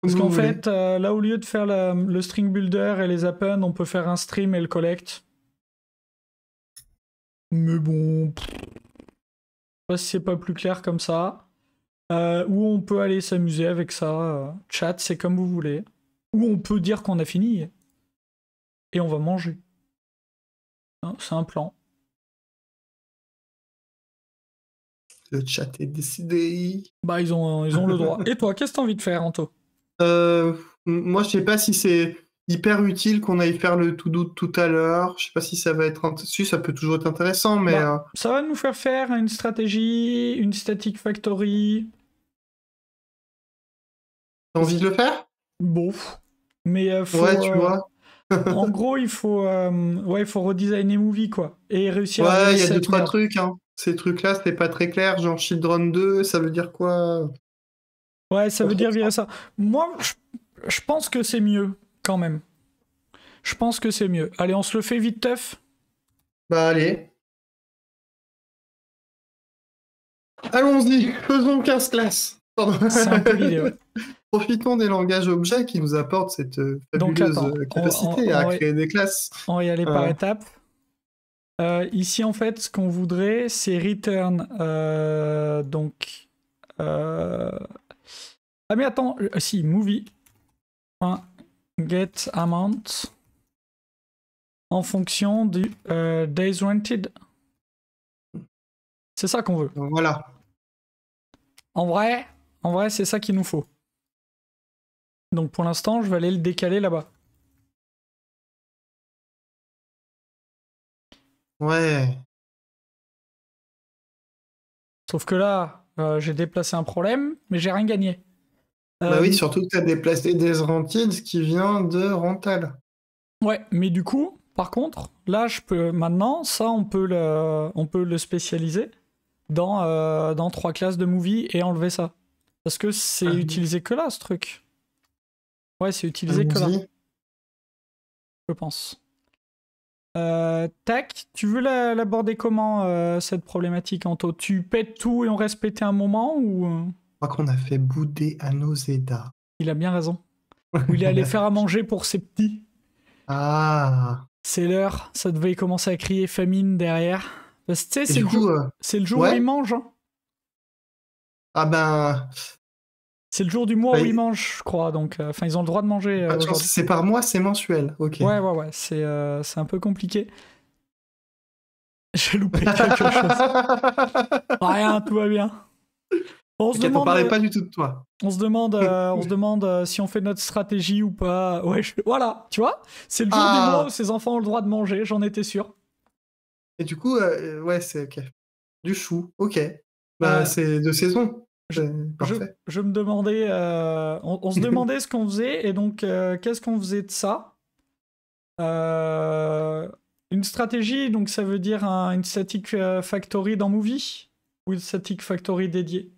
Parce qu'en fait, là, au lieu de faire le string builder et les append, on peut faire un stream et le collect. Mais bon, je sais pas si c'est pas plus clair comme ça. Ou on peut aller s'amuser avec ça. Chat, c'est comme vous voulez. Ou on peut dire qu'on a fini. Et on va manger. Hein, c'est un plan. Le chat est décidé. Bah, ils ont le droit. Et toi, qu'est-ce que t'as envie de faire, Anto? Moi, je sais pas si c'est hyper utile qu'on aille faire le to-do tout à l'heure. Je sais pas si ça va être... Si, ça peut toujours être intéressant, mais... Ça va nous faire une stratégie, une static factory. T'as envie de le faire? Bon. Mais faut... Ouais, tu vois. En gros, il faut redesigner Movie, quoi. Et réussir à Ouais, virer il y a deux, cette trois merde. trucs, hein. Ces trucs-là, c'est pas très clair. Genre Children 2, ça veut dire quoi? Ouais, ça Pas veut trop dire virer ça. ça. Moi, je pense que c'est mieux, quand même. Je pense que c'est mieux. Allez, on se le fait vite teuf. Bah allez, allons-y, faisons 15 classes. Pardon. C'est un peu l'idée, ouais. Profitons des langages objets qui nous apportent cette Donc fabuleuse attends, capacité à créer des classes. on va y aller par Euh, étapes. Ici, en fait, ce qu'on voudrait, c'est return. Donc. Ah, mais attends, si, movie. Get amount en fonction du days rented. C'est ça qu'on veut. voilà. En vrai, c'est ça qu'il nous faut. Donc pour l'instant, je vais aller le décaler là-bas. Ouais. Sauf que là, j'ai déplacé un problème, mais j'ai rien gagné. Bah oui, surtout que tu as déplacé des Rantids qui vient de Rental. Ouais, mais du coup, par contre, là, je peux maintenant, ça, on peut le spécialiser dans 3 classes de movie et enlever ça. Parce que c'est utilisé que là, ce truc. Ouais, c'est utilisé que là, Allons-y. je pense. Tac, tu veux l'aborder comment, cette problématique, Anto? Tu pètes tout et on reste pété un moment ou... Je crois qu'on a fait bouder à Noseda. Il a bien raison. Ou il est allé faire à manger pour ses petits. Ah. C'est l'heure, ça devait commencer à crier famine derrière. Parce que tu sais, Et du coup, c'est le jour où ouais. il mange. Hein. Ah ben, C'est le jour du mois bah, où il mange, je crois. Donc, enfin, ils ont le droit de manger pas de chance, aujourd'hui. c'est par mois, c'est mensuel. Ok. Ouais, c'est un peu compliqué. J'ai loupé quelque chose. Rien, tout va bien. On se T'inquiète, on demande, parlait pas du tout de toi. on se demande si on fait notre stratégie ou pas. Ouais, voilà, tu vois, c'est le jour du mois où Ah. ces enfants ont le droit de manger, j'en étais sûr. Et du coup, ouais, c'est ok. Du chou, ok. Bah, Euh, c'est de saison. je, C'est parfait. je me demandais, on se demandait ce qu'on faisait, et donc qu'est-ce qu'on faisait de ça. Une stratégie, donc ça veut dire une static factory dans Movie ou une static factory dédiée.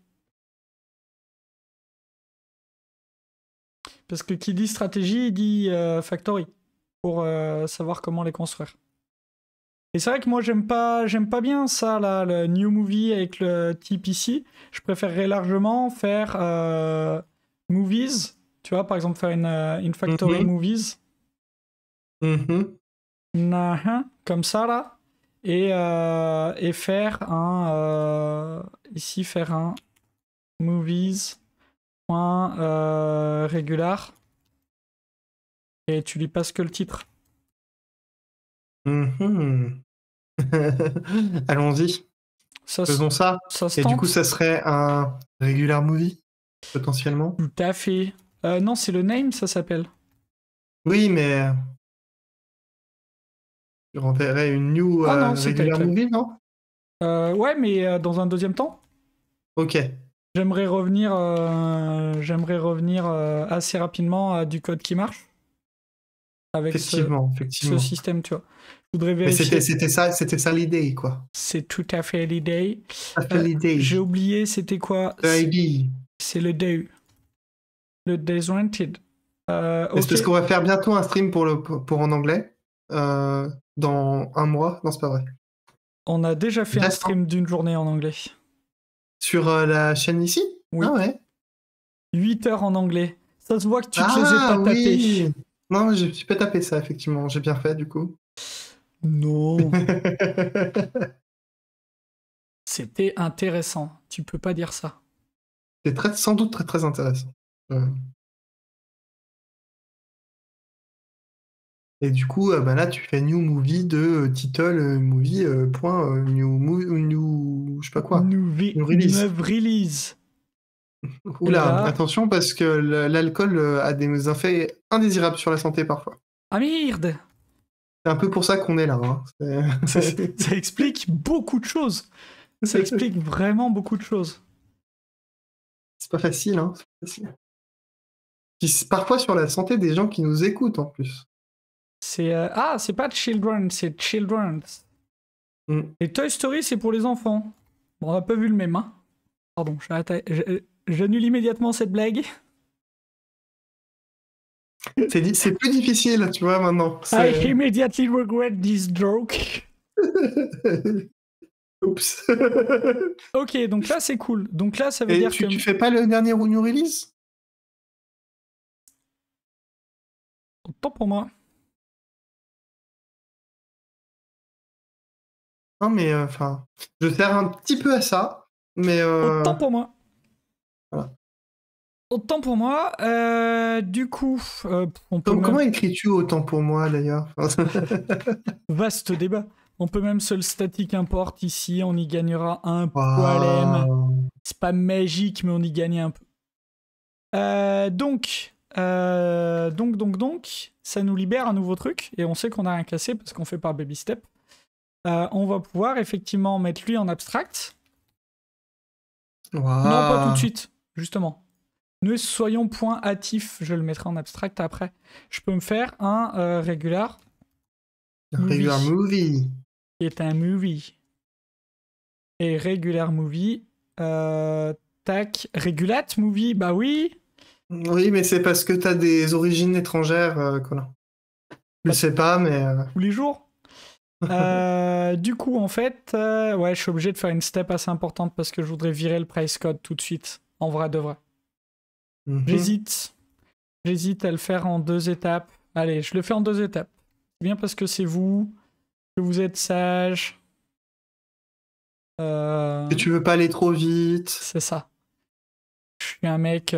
Parce que qui dit stratégie, il dit factory pour savoir comment les construire. Et c'est vrai que moi j'aime pas bien ça là, le new movie avec le type ici. Je préférerais largement faire movies, tu vois, par exemple faire une factory Mhm, movies, mhm. comme ça là, et faire ici faire un movies point régular et tu lui passes que le titre. Mhm. Allons-y, Ça, faisons ça. ça se Et du coup, tente. ça serait un regular movie, potentiellement. Tout à fait. Non, c'est le name, ça s'appelle. Oui, mais je renverrai une new Ah non, c'est regular title. movie, non? Ouais, mais dans un deuxième temps, Ok, j'aimerais revenir assez rapidement à du code qui marche avec effectivement, ce effectivement. système, tu vois. Je voudrais Mais vérifier. c'était ça l'idée, quoi. C'est tout à fait l'idée. Ça fait l'idée. J'ai oublié, c'était quoi? ID. C'est le day. Le days rented. Mais c'est Ok. parce qu'on va faire bientôt un stream pour en anglais. Dans un mois. Non, c'est pas vrai. On a déjà fait un Peut-être, hein. stream d'une journée en anglais. Sur la chaîne ici? Ah Oui. ouais. 8 heures en anglais. Ça se voit que tu te les ai Ah pas tapés. oui! Non, je me suis pas tapé ça, effectivement. J'ai bien fait, du coup. Non. C'était intéressant. Tu peux pas dire ça. C'est sans doute très très intéressant. Et du coup, bah là, tu fais new movie de title movie point new je sais pas quoi. New release. Neuve release. Et Oula, là. attention parce que l'alcool a des effets indésirables sur la santé parfois. Ah merde! C'est un peu pour ça qu'on est là. Hein. Ça explique beaucoup de choses. Ça explique vraiment beaucoup de choses. C'est pas facile, hein. C'est pas facile. Puis parfois sur la santé des gens qui nous écoutent en plus. C'est ah, c'est pas Children, c'est Children's. Mm. Et Toy Story, c'est pour les enfants. Bon, on n'a pas vu le même, hein. Pardon, j'annule immédiatement cette blague. C'est plus difficile, tu vois, maintenant. I immediately regret this joke. Oups. Ok, donc là, c'est cool. Donc là, ça veut Et dire tu, que... tu fais pas le dernier new release? Autant pour moi. Non, mais enfin, je sers un petit peu à ça, mais Autant pour moi. voilà. Autant pour moi. Du coup, on peut Comment même... écris-tu autant pour moi d'ailleurs? Vaste débat. On peut même seul static import ici. On y gagnera un poilem. Waouh. C'est pas magique, mais on y gagne un peu. Donc, ça nous libère un nouveau truc. Et on sait qu'on a rien cassé parce qu'on fait par baby step. On va pouvoir effectivement mettre lui en abstract. Waouh. Non, pas tout de suite, justement. Nous soyons point hâtif. Je le mettrai en abstract après. Je peux me faire un regular. Un regular movie. Qui est un movie. Et regular movie. Tac. Regulate movie, bah oui. Oui, mais c'est parce que t'as des origines étrangères, Colin. Je sais pas, mais... Tous les jours. Du coup, en fait, ouais, je suis obligé de faire une step assez importante parce que je voudrais virer le price code tout de suite. En vrai de vrai. J'hésite. J'hésite à le faire en 2 étapes. Allez, je le fais en 2 étapes. C'est bien parce que c'est vous, que vous êtes sage. Et tu veux pas aller trop vite. C'est ça. Je suis un mec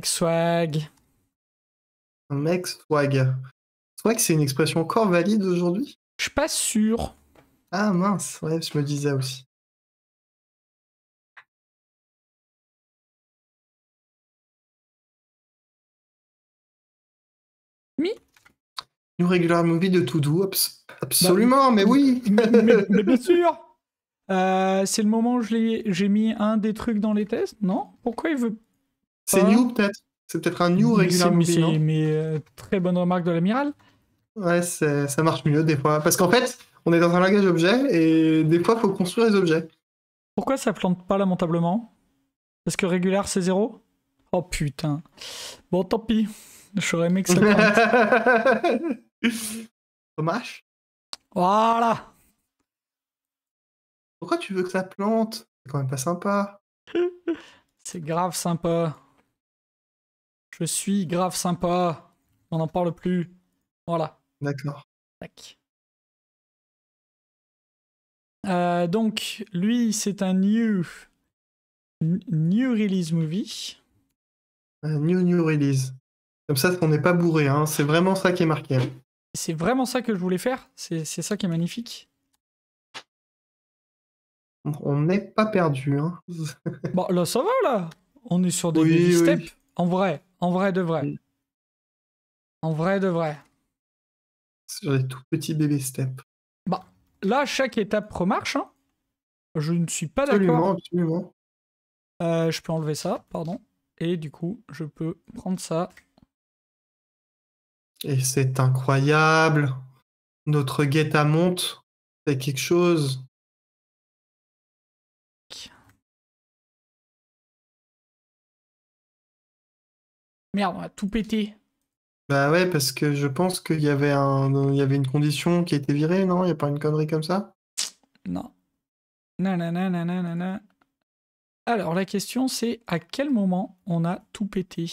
swag. Un mec swag. Swag, c'est une expression encore valide aujourd'hui? Je suis pas sûr. Ah mince, ouais, je me disais aussi. New regular movie de To Do, absolument, mais oui. mais bien sûr. C'est le moment où j'ai mis un des trucs dans les tests, non? Pourquoi il veut C'est new peut-être? C'est peut-être un new regular movie, non? Mais très bonne remarque de l'amiral. Ouais, ça marche mieux des fois. Parce qu'en fait, on est dans un langage objet et des fois, il faut construire les objets. Pourquoi ça plante pas lamentablement? Parce que régulier c'est 0? Oh putain. Bon, tant pis. J'aurais aimé que ça plante. Dommage. Voilà. Pourquoi tu veux que ça plante? C'est quand même pas sympa. C'est grave sympa. Je suis grave sympa. On n'en parle plus. Voilà. D'accord. Tac. Donc, lui, c'est un new release movie. Un new release. Comme ça, on n'est pas bourré. Hein. C'est vraiment ça qui est marqué. C'est vraiment ça que je voulais faire. C'est ça qui est magnifique. On n'est pas perdu. Hein. Bon, là, ça va, là. On est sur des oui, baby steps. Oui. En vrai de vrai. Oui. En vrai de vrai. Sur les tout petits baby steps. Bah, là, chaque étape remarche. Hein. Je ne suis pas d'accord. Absolument. Je peux enlever ça, pardon. Et du coup, je peux prendre ça. Et c'est incroyable. Notre guetta monte. C'est quelque chose. Merde, on a tout pété. Bah ouais, parce que je pense qu'il y avait une condition qui a été virée, non? Il n'y a pas une connerie comme ça? Non. Nanana. Alors, la question, c'est à quel moment on a tout pété?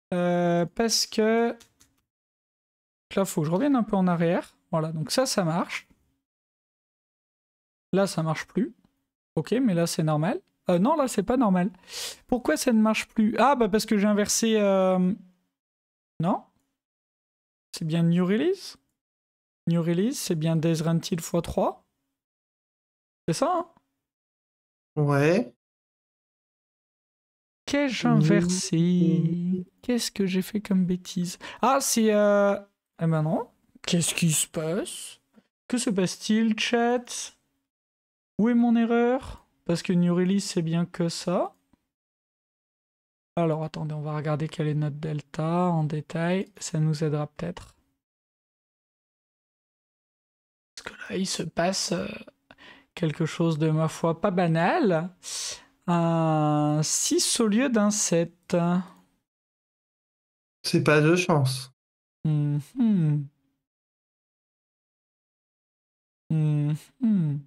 Parce que... Là, il faut que je revienne un peu en arrière. Voilà, donc ça marche. Là, ça marche plus. Ok, mais là, c'est normal. Non, là, c'est pas normal. Pourquoi ça ne marche plus? Ah, bah parce que j'ai inversé... Non? C'est bien New Release? New Release, c'est bien Days Rented x3? C'est ça, hein? Ouais. Qu'ai-je inversé? Qu'est-ce que j'ai fait comme bêtise? Ah, c'est... Eh ben non. Qu'est-ce qui se passe? Que se passe-t-il, chat? Où est mon erreur? Parce que New Release, c'est bien que ça. Alors, attendez, on va regarder quel est notre delta en détail. Ça nous aidera peut-être. Parce que là, il se passe quelque chose de, ma foi, pas banal. Un 6 au lieu d'un 7. C'est pas de chance. Mhm. Mhm.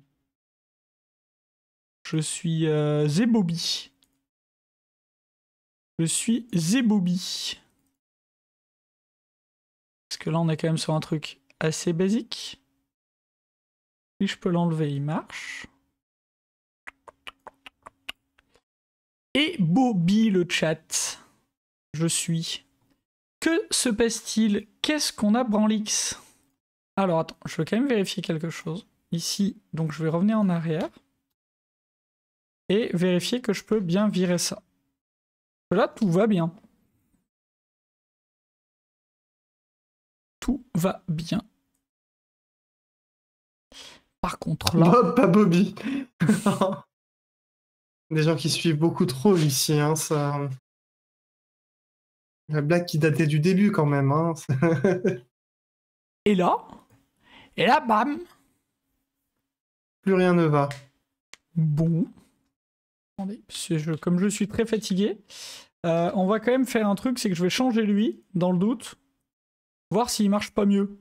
Je suis Zebobi. Je suis Zebobi. Parce que là, on est quand même sur un truc assez basique. Si je peux l'enlever, il marche. Et Bobby le chat. Je suis. Que se passe-t-il? Qu'est-ce qu'on a Branlix? Alors attends, je veux quand même vérifier quelque chose. Ici, donc je vais revenir en arrière. Et vérifier que je peux bien virer ça. Là, tout va bien. Tout va bien. Par contre là... Bob, pas Bobby. Des gens qui suivent beaucoup trop ici, hein, ça. La blague qui datait du début quand même, hein. Et là, bam. Plus rien ne va. Bon. Attendez, comme je suis très fatigué, on va quand même faire un truc, c'est que je vais changer lui, dans le doute, voir s'il marche pas mieux.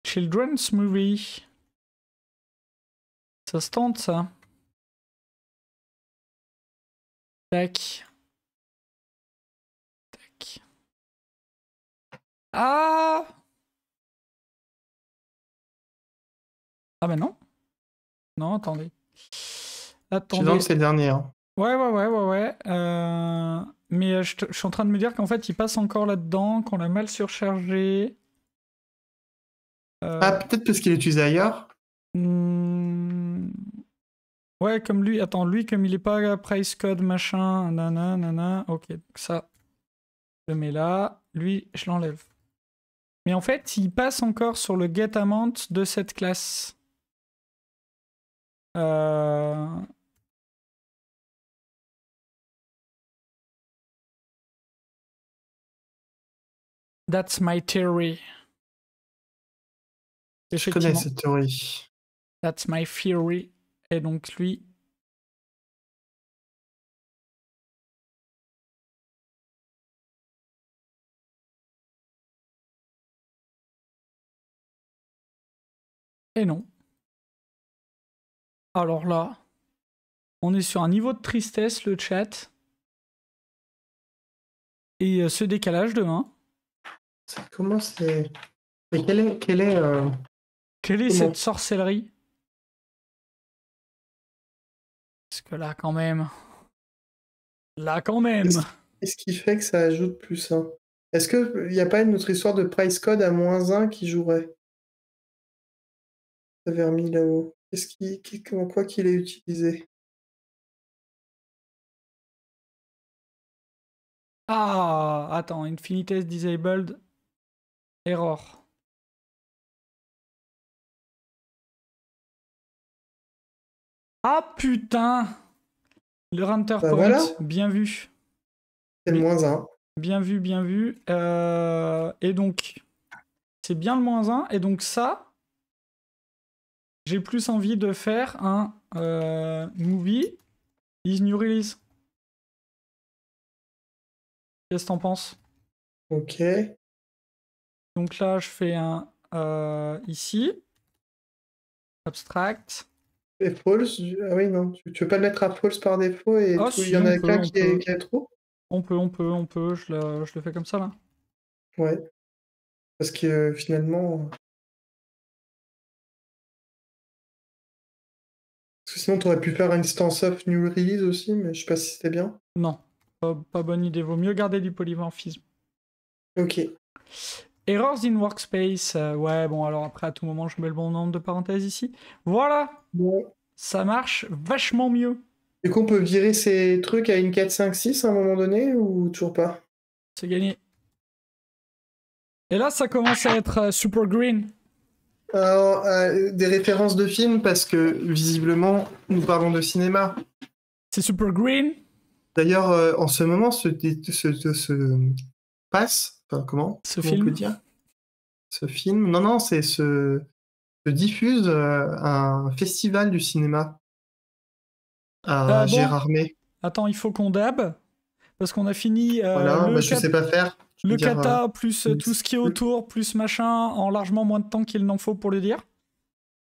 Children's Movie. Ça se tente, ça. Tac. Tac. Ah! Ah bah non. Non, attendez. Attendez. C'est le dernier. Hein. Ouais. Mais je suis en train de me dire qu'en fait, il passe encore là-dedans, qu'on l'a mal surchargé. Ah, peut-être parce qu'il est utilisé ailleurs. Ouais, comme lui. Attends, lui, comme il est pas price code, machin, nanana. Ok, donc ça, je le mets là. Lui, je l'enlève. Mais en fait, il passe encore sur le get amount de cette classe. That's my theory. Je connais cette théorie. That's my theory. Et donc lui... Et non. Alors là, on est sur un niveau de tristesse, le chat. Et ce décalage de 1. Comment c'est... Mais quelle est cette sorcellerie? Parce que là, quand même... Qu'est-ce qui fait que ça ajoute plus 1? Est-ce qu'il n'y a pas une autre histoire de price code à -1 qui jouerait? Ça avait remis là-haut. Quoi qu'il est utilisé? Ah, attends, Infinites disabled. Error. Ah putain! Le Hunter Bah Point, voilà. bien vu. C'est le -1. Bien vu. Et donc, c'est bien le -1. Et donc ça, j'ai plus envie de faire un movie is new release. Qu'est-ce que t'en penses? Ok. Donc là, je fais un ici. Abstract. Et false? Ah oui, non. Tu veux pas le mettre à false par défaut et Ah tout. Il si, y en on a peut, qu'un on qui peut. est trop? On peut. Je le fais comme ça là. Ouais. Parce que finalement. Parce que sinon, t'aurais pu faire instance of new release aussi, mais je sais pas si c'était bien. Non, pas bonne idée. Vaut mieux garder du polymorphisme. Ok. Errors in workspace. Ouais, bon, alors après, à tout moment, je mets le bon nombre de parenthèses ici. Voilà. Bon. Ça marche vachement mieux. Du coup, on peut virer ces trucs à une 4, 5, 6 à un moment donné ou toujours pas? C'est gagné. Et là, ça commence à être super green. Alors, des références de films, parce que visiblement, nous parlons de cinéma. C'est Super Green. D'ailleurs, en ce moment, se passe, enfin, comment on film peut dire ce film? Non, c'est se diffuse un festival du cinéma à Gérardmer. Attends, il faut qu'on dab, parce qu'on a fini Voilà, je sais pas faire. Le kata, plus tout ce qui est autour, plus machin, en largement moins de temps qu'il n'en faut pour le dire.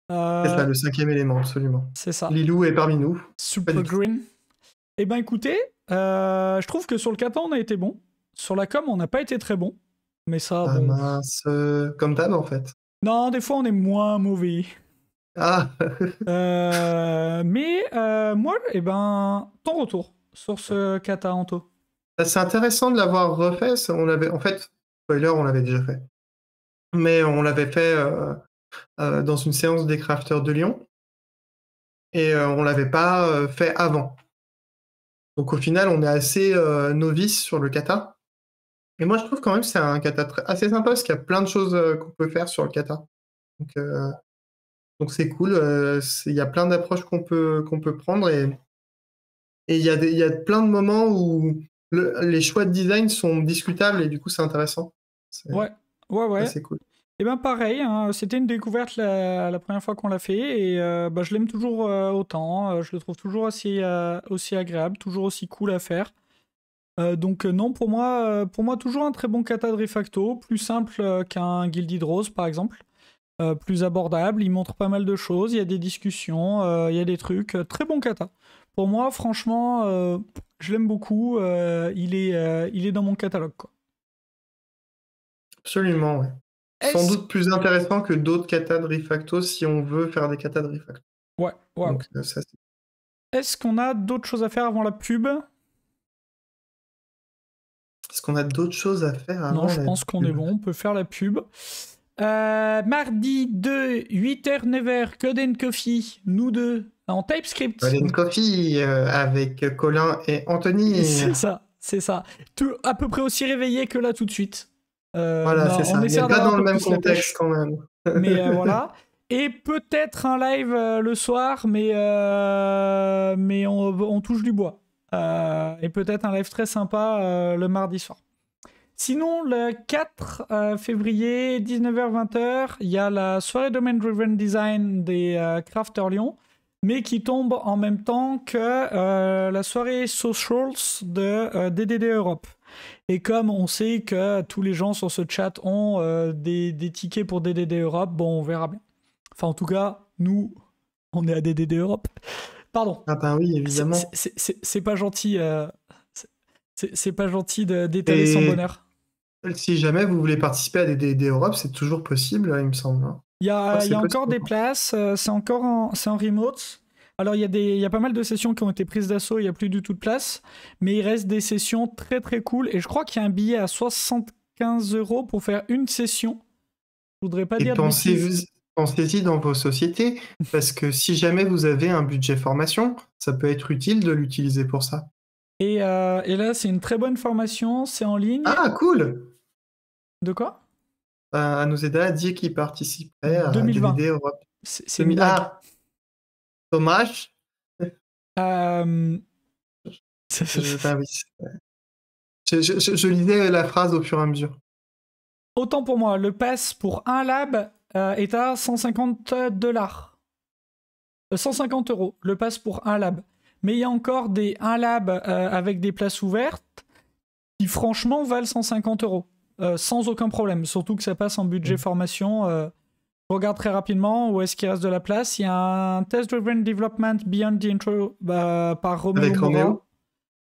C'est ça, le 5e élément, absolument. C'est ça. Lilou est parmi nous. Super Green. Eh ben écoutez, je trouve que sur le kata, on a été bon. Sur la com, on n'a pas été très bon. Mais ça, bon... mince, comme d'hab, en fait. Non, des fois, on est moins mauvais. Ah Mais moi, eh ben, ton retour sur ce kata, Anto. C'est intéressant de l'avoir refait. En fait, spoiler, on l'avait déjà fait. Mais on l'avait fait dans une séance des crafters de Lyon. Et on l'avait pas fait avant. Donc au final, on est assez novice sur le kata. Et moi, je trouve quand même que c'est un kata assez sympa, parce qu'il y a plein de choses qu'on peut faire sur le kata. Donc c'est cool. Il y a plein d'approches qu'on peut prendre. Et il y a plein de moments où les choix de design sont discutables, et du coup, c'est intéressant. Ouais. C'est cool. Et ben pareil, hein, c'était une découverte la première fois qu'on l'a fait, et je l'aime toujours autant. Je le trouve toujours aussi agréable, toujours aussi cool à faire. Donc non, pour moi, toujours un très bon kata de Refacto, plus simple qu'un Gilded Rose par exemple, plus abordable, il montre pas mal de choses, il y a des discussions, il y a des trucs, très bon kata. Pour moi, franchement, je l'aime beaucoup, il est dans mon catalogue, quoi. Absolument, ouais. Sans doute plus intéressant que d'autres katas de Refacto si on veut faire des katas de Refacto. Ouais. Donc, ça, est-ce qu'on a d'autres choses à faire avant la pub? Est-ce qu'on a d'autres choses à faire avant la pub? Non, je pense qu'on est bon, on peut faire la pub. Mardi 2, 8h, 9h, Code & Coffee, nous deux, en TypeScript. Code & Coffee avec Colin et Anthony. C'est ça. Tout à peu près aussi réveillé que là tout de suite. Voilà, c'est ça. On n'est pas dans le même contexte quand même. Mais voilà. Et peut-être un live le soir, mais on touche du bois. Et peut-être un live très sympa le mardi soir. Sinon, le 4 février, 19h-20h, il y a la soirée Domain Driven Design des Crafters Lyon, mais qui tombe en même temps que la soirée Socials de DDD Europe. Et comme on sait que tous les gens sur ce chat ont des tickets pour DDD Europe, bon, on verra bien. Enfin, en tout cas, nous, on est à DDD Europe. Pardon. Ah ben oui, évidemment. C'est pas gentil. C'est pas gentil d'étaler son bonheur. Si jamais vous voulez participer à DDD Europe, c'est toujours possible, il me semble. Il y a encore des places, c'est en remote. Alors, il y a pas mal de sessions qui ont été prises d'assaut, il n'y a plus du tout de place. Mais il reste des sessions très très cool. Et je crois qu'il y a un billet à 75 € pour faire une session. Je voudrais pas dire de bêtises. Pensez-y dans vos sociétés, parce que si jamais vous avez un budget formation, ça peut être utile de l'utiliser pour ça. Et là, c'est une très bonne formation, c'est en ligne. Ah, cool! De quoi? Anozeda a dit qu'il participerait à 2020. DDD Europe. C'est une blague. Ah, dommage. Je lisais la phrase au fur et à mesure. Autant pour moi, le pass pour un lab est à 150 $. 150 €, le pass pour un lab. Mais il y a encore un lab avec des places ouvertes qui franchement valent 150 €. Sans aucun problème, surtout que ça passe en budget formation. Je regarde très rapidement où est-ce qu'il reste de la place. Il y a un Test Driven Development Beyond the Intro par Roméo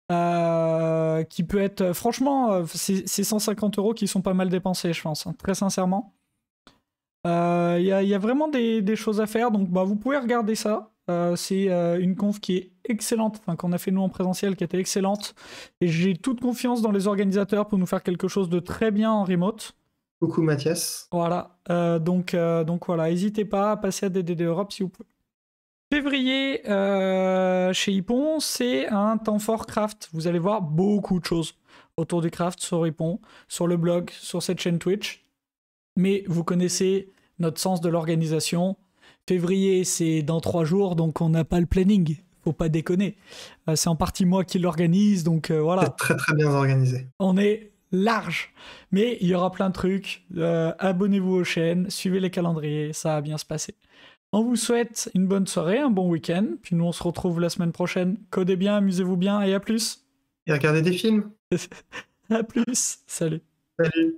Mora, qui peut être... Franchement, c'est 150 € qui sont pas mal dépensés, je pense, hein, très sincèrement. Il y a vraiment des choses à faire, donc vous pouvez regarder ça. C'est une conf qui est excellente, enfin qu'on a fait nous en présentiel, qui était excellente, et j'ai toute confiance dans les organisateurs pour nous faire quelque chose de très bien en remote. Coucou Mathias. Voilà, donc voilà, n'hésitez pas à passer à DDD Europe si vous pouvez. Février chez Hippon, c'est un temps fort craft. Vous allez voir beaucoup de choses autour du craft sur Hippon, sur le blog, sur cette chaîne Twitch. Mais vous connaissez notre sens de l'organisation. Février, c'est dans 3 jours, donc on n'a pas le planning. Faut pas déconner. C'est en partie moi qui l'organise, donc voilà. C'est très très bien organisé. On est large. Mais il y aura plein de trucs. Abonnez-vous aux chaînes, suivez les calendriers, ça va bien se passer. On vous souhaite une bonne soirée, un bon week-end. Puis nous, on se retrouve la semaine prochaine. Codez bien, amusez-vous bien et à plus. Et regardez des films. À plus. Salut. Salut.